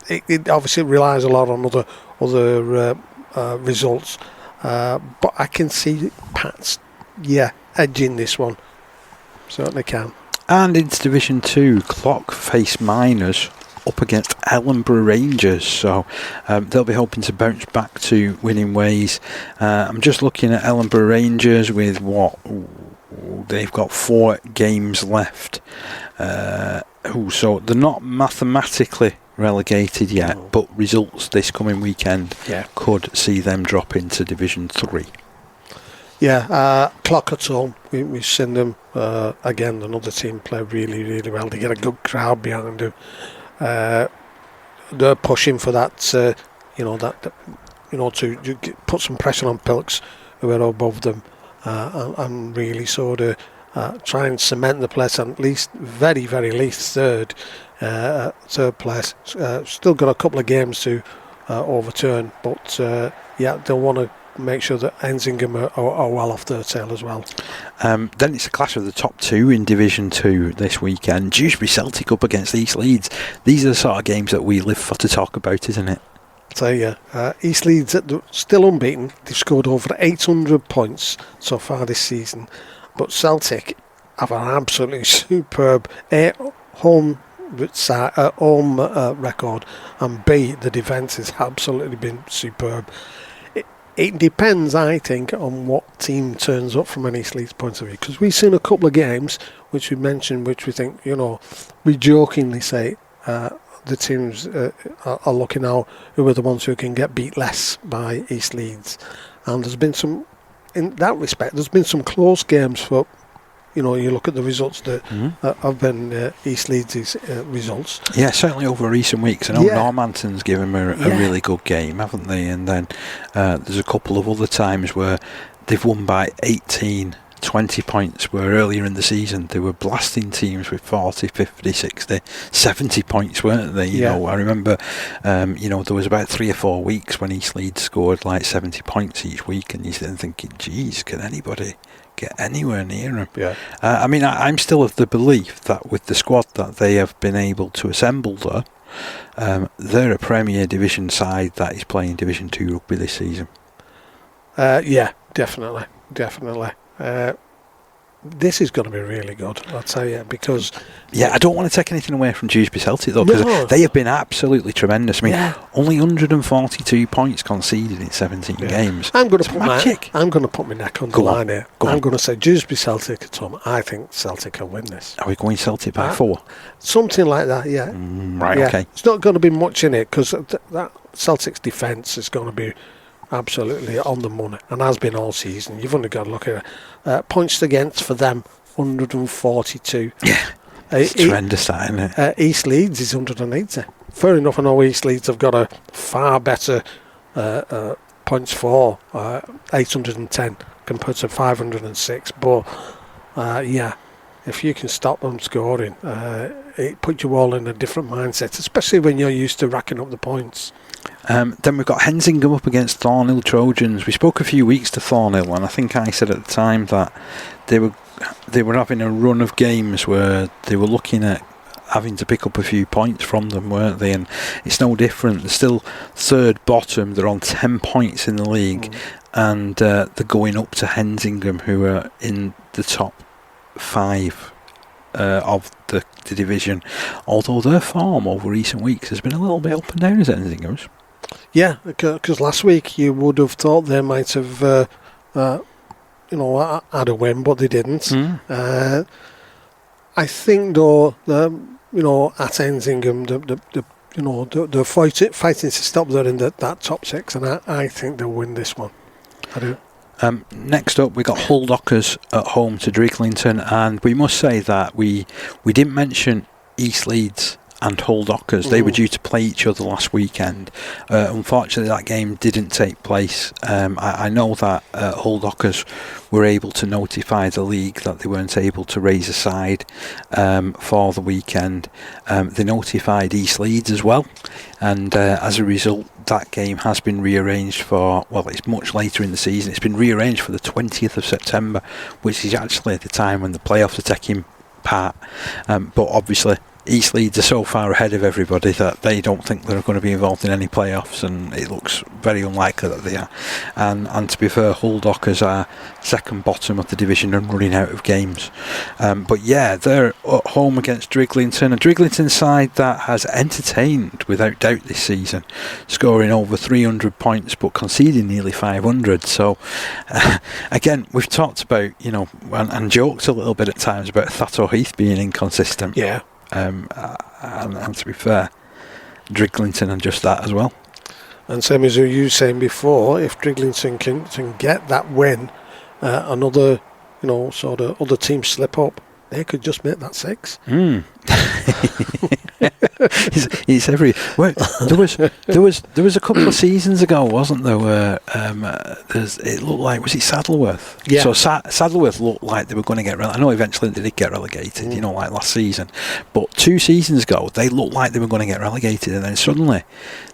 It obviously relies a lot on other results, but I can see Pat's edging this one. Certainly can. And into Division 2, Clock face Miners up against Ellenborough Rangers, so they'll be hoping to bounce back to winning ways. I'm just looking at Ellenborough Rangers with they've got 4 games left, so they're not mathematically relegated yet, but results this coming weekend could see them drop into Division 3. Clock at home. We've seen them again. Another team play really, really well. They get a good crowd behind them. They're pushing for that. To put some pressure on Pilks, who are above them, and really sort of try and cement the place at least, very, very least third place. Still got a couple of games to overturn, but they'll want to make sure that Ensingham are well off their tail as well. Then it's a clash of the top two in Division 2 this weekend. Dewsbury Celtic up against East Leeds. These are the sort of games that we live for to talk about, isn't it? So East Leeds still unbeaten. They've scored over 800 points so far this season, but Celtic have an absolutely superb home record, and B, the defence has absolutely been superb. It depends, I think, on what team turns up from an East Leeds point of view, because we've seen a couple of games which we mentioned, which we think, we jokingly say the teams are looking out who are the ones who can get beat less by East Leeds, and there's been some, in that respect, there's been some close games for. You look at the results that have been East Leeds' results. Yeah, certainly over recent weeks. I know Normanton's given them a really good game, haven't they? And then there's a couple of other times where they've won by 18, 20 points, where earlier in the season they were blasting teams with 40, 50, 60, 70 points, weren't they? I remember, there was about 3 or 4 weeks when East Leeds scored like 70 points each week, and you're then thinking, geez, can anybody get anywhere near them? Yeah. I'm still of the belief that with the squad that they have been able to assemble there, they're a Premier Division side that is playing Division 2 rugby this season. Definitely. This is going to be really good, I'll tell you, because... I don't want to take anything away from Dewsbury Celtic, though, because they have been absolutely tremendous. Only 142 points conceded in 17 games. I'm going to put my neck on the line here. I'm going to say Dewsbury Celtic at home. I think Celtic can win this. Are we going Celtic by 4? Something like that, yeah. Okay. It's not going to be much in it, because that Celtic's defence is going to be absolutely on the money, and has been all season. You've only got to look at points against for them, 142. It's tremendous, that, isn't it? East Leeds is 180. Fair enough, I know East Leeds have got a far better points for, 810 compared to 506, but if you can stop them scoring, it puts you all in a different mindset, especially when you're used to racking up the points. Then we've got Ensingham up against Thornhill Trojans. We spoke a few weeks to Thornhill, and I think I said at the time that they were having a run of games where they were looking at having to pick up a few points from them, weren't they? And it's no different. They're still third bottom. They're on 10 points in the league, and they're going up to Ensingham, who are in the top 5 of the division, although their form over recent weeks has been a little bit up and down as Ensingham's. Yeah, because last week you would have thought they might have had a win, but they didn't. I think though, at Ensingham, they're fighting to stop there in that top 6, and I think they'll win this one. I do. Next up, we got Hull Dockers at home to Driglington, and we must say that we didn't mention East Leeds and Hull Dockers. They were due to play each other last weekend. Unfortunately, that game didn't take place. I know that Hull Dockers were able to notify the league that they weren't able to raise a side for the weekend. They notified East Leeds as well, and as a result, that game has been rearranged for, it's much later in the season. It's been rearranged for the 20th of September, which is actually the time when the playoffs are taking part. But obviously, East Leeds are so far ahead of everybody that they don't think they're going to be involved in any playoffs, and it looks very unlikely that they are. And to be fair, Hull Dockers are second bottom of the division and running out of games. But they're at home against Driglington, a Driglington side that has entertained without doubt this season, scoring over 300 points but conceding nearly 500. So again, we've talked about, and joked a little bit at times about Thatto Heath being inconsistent. Yeah. And to be fair, Driglington and just that as well. And same as you were saying before, if Driglington can get that win, another, sort of other team slip up, they could just make that 6. It's every. Well, there was a couple of seasons ago, wasn't there? Where it looked like, was it Saddleworth? Yeah. So Saddleworth looked like they were going to get. I know eventually they did get relegated. Like last season, but 2 seasons ago they looked like they were going to get relegated, and then suddenly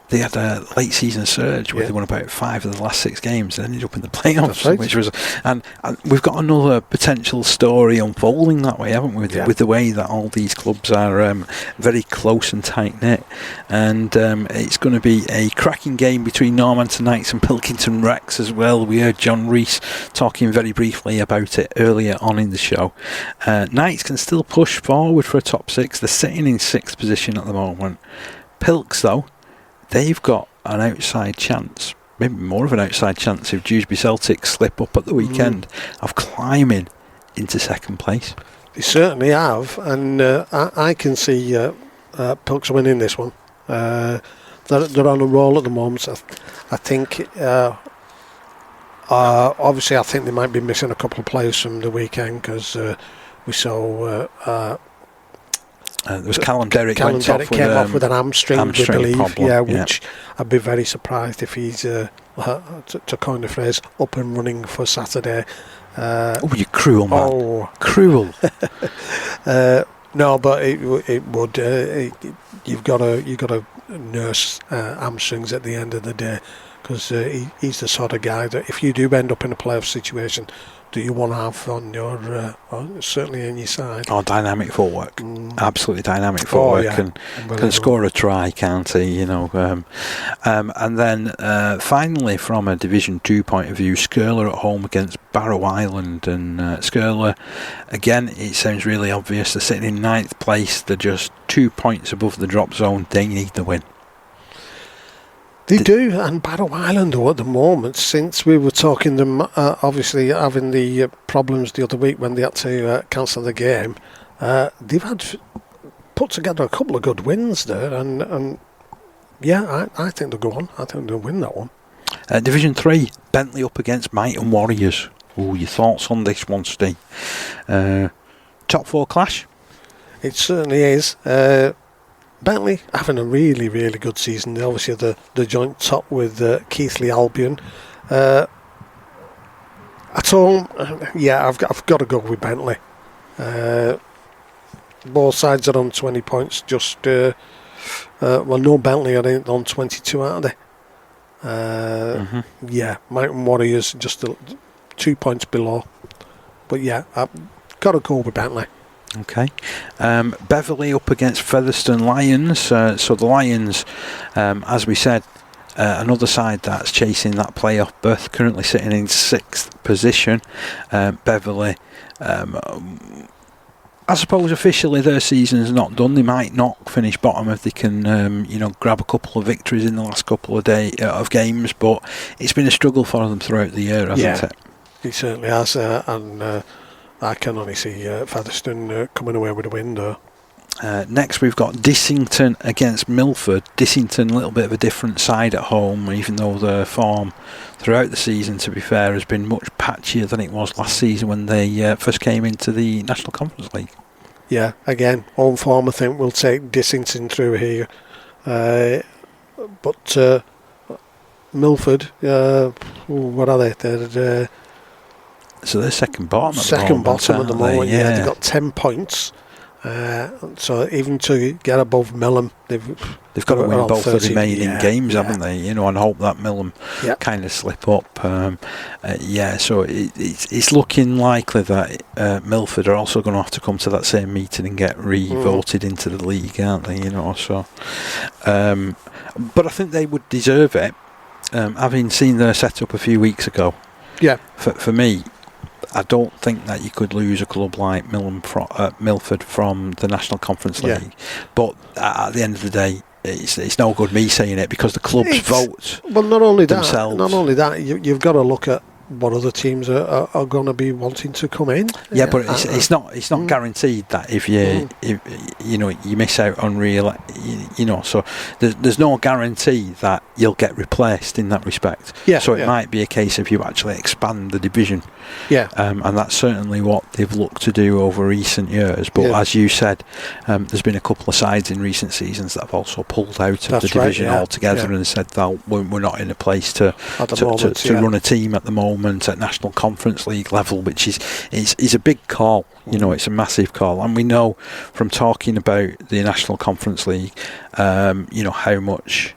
they had a late season surge where they won about 5 of the last 6 games and ended up in the playoffs, right. which was, and we've got another potential story unfolding that way, haven't we? With the way that all these clubs are very close and tight knit, and it's going to be a cracking game between Normanton Knights and Pilkington Rex as well. We heard John Rees talking very briefly about it earlier on in the show. Knights can still push forward for a top 6. They're sitting in 6th position at the moment. Pilks, though, they've got an outside chance, maybe more of an outside chance if Dewsbury Celtic slip up at the weekend, of climbing into 2nd place. They certainly have, and I can see Pilks winning this one. They're on a roll at the moment. I think, obviously, I think they might be missing a couple of players from the weekend because we saw. There was Callum Derrick came off with an hamstring, we believe. Problem. Which I'd be very surprised if he's, to coin the phrase, up and running for Saturday. You cruel man! Oh, cruel. No, but it would. You've got to nurse hamstrings at the end of the day, because he's the sort of guy that if you do end up in a playoff situation, do you want to have on your certainly in your side? Dynamic footwork, absolutely dynamic footwork, and can score a try, can't he? And then finally, from a Division 2 point of view, Skirler at home against Barrow Island, and Skirler, again, it sounds really obvious. They're sitting in 9th place. They're just 2 points above the drop zone. They need the win. They do, and Barrow Island, though, at the moment, since we were talking them, obviously having the problems the other week when they had to cancel the game, they've put together a couple of good wins there, and I think they'll go on. I think they'll win that one. Division 3, Bentley up against Mighton Warriors. Your thoughts on this one, Steve? Top 4 clash? It certainly is. Bentley having a really, really good season. They obviously are the joint top with Keighley Albion. At home, I've got to go with Bentley. Both sides are on 20 points. Just no Bentley are on 22, aren't they? Mountain Warriors just 2 points below. But I've got to go with Bentley. Okay. Beverley up against Featherstone Lions. So the Lions, as we said, another side that's chasing that playoff berth, currently sitting in 6th position. Beverley, I suppose officially their season's not done. They might not finish bottom if they can, grab a couple of victories in the last couple of games. But it's been a struggle for them throughout the year, hasn't it? It certainly has, and I can only see Featherstone coming away with a win, though. Next we've got Dissington against Milford. Dissington, a little bit of a different side at home, even though their form throughout the season, to be fair, has been much patchier than it was last season when they first came into the National Conference League. Yeah, again, home form I think will take Dissington through here. But Milford, what are they? So they're second bottom at the moment. They've got 10 points. So even to get above Millham, they've got to win both the remaining games, haven't they? And hope that Millham kind of slip up. So it's looking likely that Milford are also going to have to come to that same meeting and get re-voted into the league, aren't they? But I think they would deserve it, having seen their setup a few weeks ago. Yeah. For me, I don't think that you could lose a club like Milford from the National Conference League. But at the end of the day, it's no good me saying it, because the clubs vote. Well, not only themselves. that, you've got to look at what other teams are going to be wanting to come in. Yeah, but it's not guaranteed that if you you miss out on real, so there's no guarantee that you'll get replaced in that respect. Yeah, so it might be a case of you actually expand the division. Yeah, and that's certainly what they've looked to do over recent years. But as you said, there's been a couple of sides in recent seasons that have also pulled out of the division altogether and said that we're not in a place to run a team at the moment at National Conference League level, which is a big call. It's a massive call, and we know from talking about the National Conference League, how much.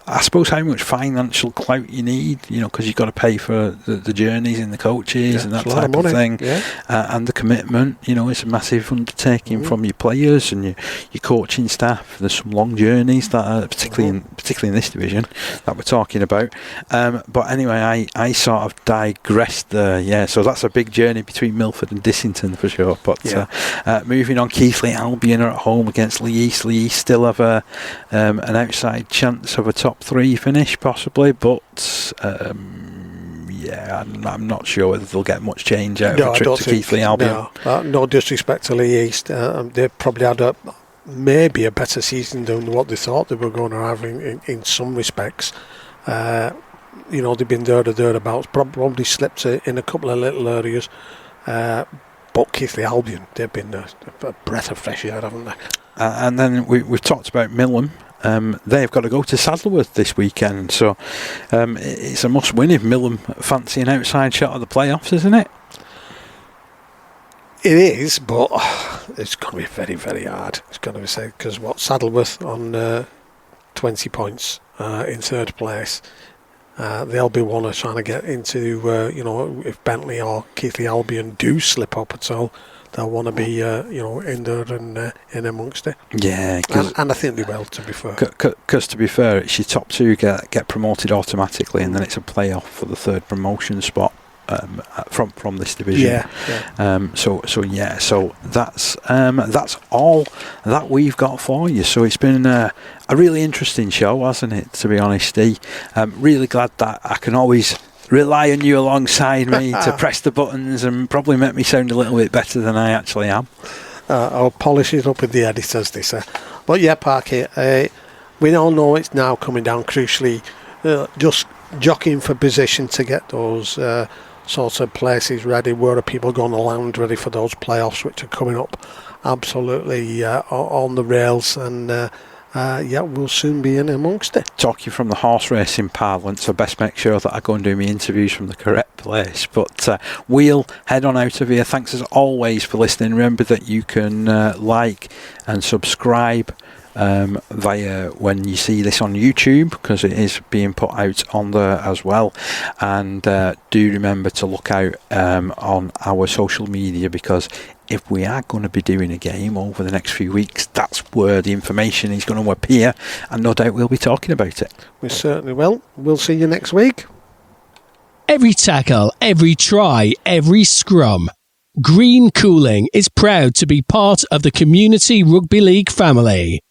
I suppose how much financial clout you need, because you've got to pay for the journeys and the coaches and that type of thing, and the commitment. It's a massive undertaking from your players and your coaching staff. There's some long journeys that are particularly in this division that we're talking about. But anyway, I sort of digressed there. Yeah, so that's a big journey between Milford and Dissington for sure. But moving on, Keighley Albion are at home against Lee East. Lee East still have an outside chance of a top 3 finish possibly, but I'm not sure whether they'll get much change out of a trip to Keighley Albion. No disrespect to Lee East, they probably had maybe a better season than what they thought they were going to have in some respects. They've been thereabouts, probably slipped in a couple of little areas, but Keighley Albion, they've been a breath of fresh air, haven't they? And then we've talked about Millom. They've got to go to Saddleworth this weekend, so it's a must-win if Millom fancy an outside shot at the playoffs, isn't it? It is, but it's going to be very, very hard. It's going to be said because Saddleworth on 20 points in third place. They'll be one of trying to get into. If Bentley or Keighley Albion do slip up at all, they'll want to be, in there and in amongst it. Yeah, and I think they will. To be fair, because to be fair, it's your top 2 get promoted automatically, and then it's a playoff for the third promotion spot from this division. So that's all that we've got for you. So it's been a really interesting show, hasn't it? To be honest, I'm really glad that I can always rely on you alongside me to press the buttons and probably make me sound a little bit better than I actually am. I'll polish it up with the editors, they say. But yeah, Parky, we all know it's now coming down crucially, just jockeying for position to get those sorts of places ready. Where are people going to land ready for those playoffs which are coming up absolutely on the rails, and we'll soon be in amongst it. Talking from the horse racing parlance, so best make sure that I go and do my interviews from the correct place. But we'll head on out of here. Thanks as always for listening. Remember that you can like and subscribe via when you see this on YouTube, because it is being put out on there as well. And do remember to look out on our social media, because if we are going to be doing a game over the next few weeks, that's where the information is going to appear, and no doubt we'll be talking about it. We certainly will. We'll see you next week. Every tackle, every try, every scrum. Green Cooling is proud to be part of the Community Rugby League family.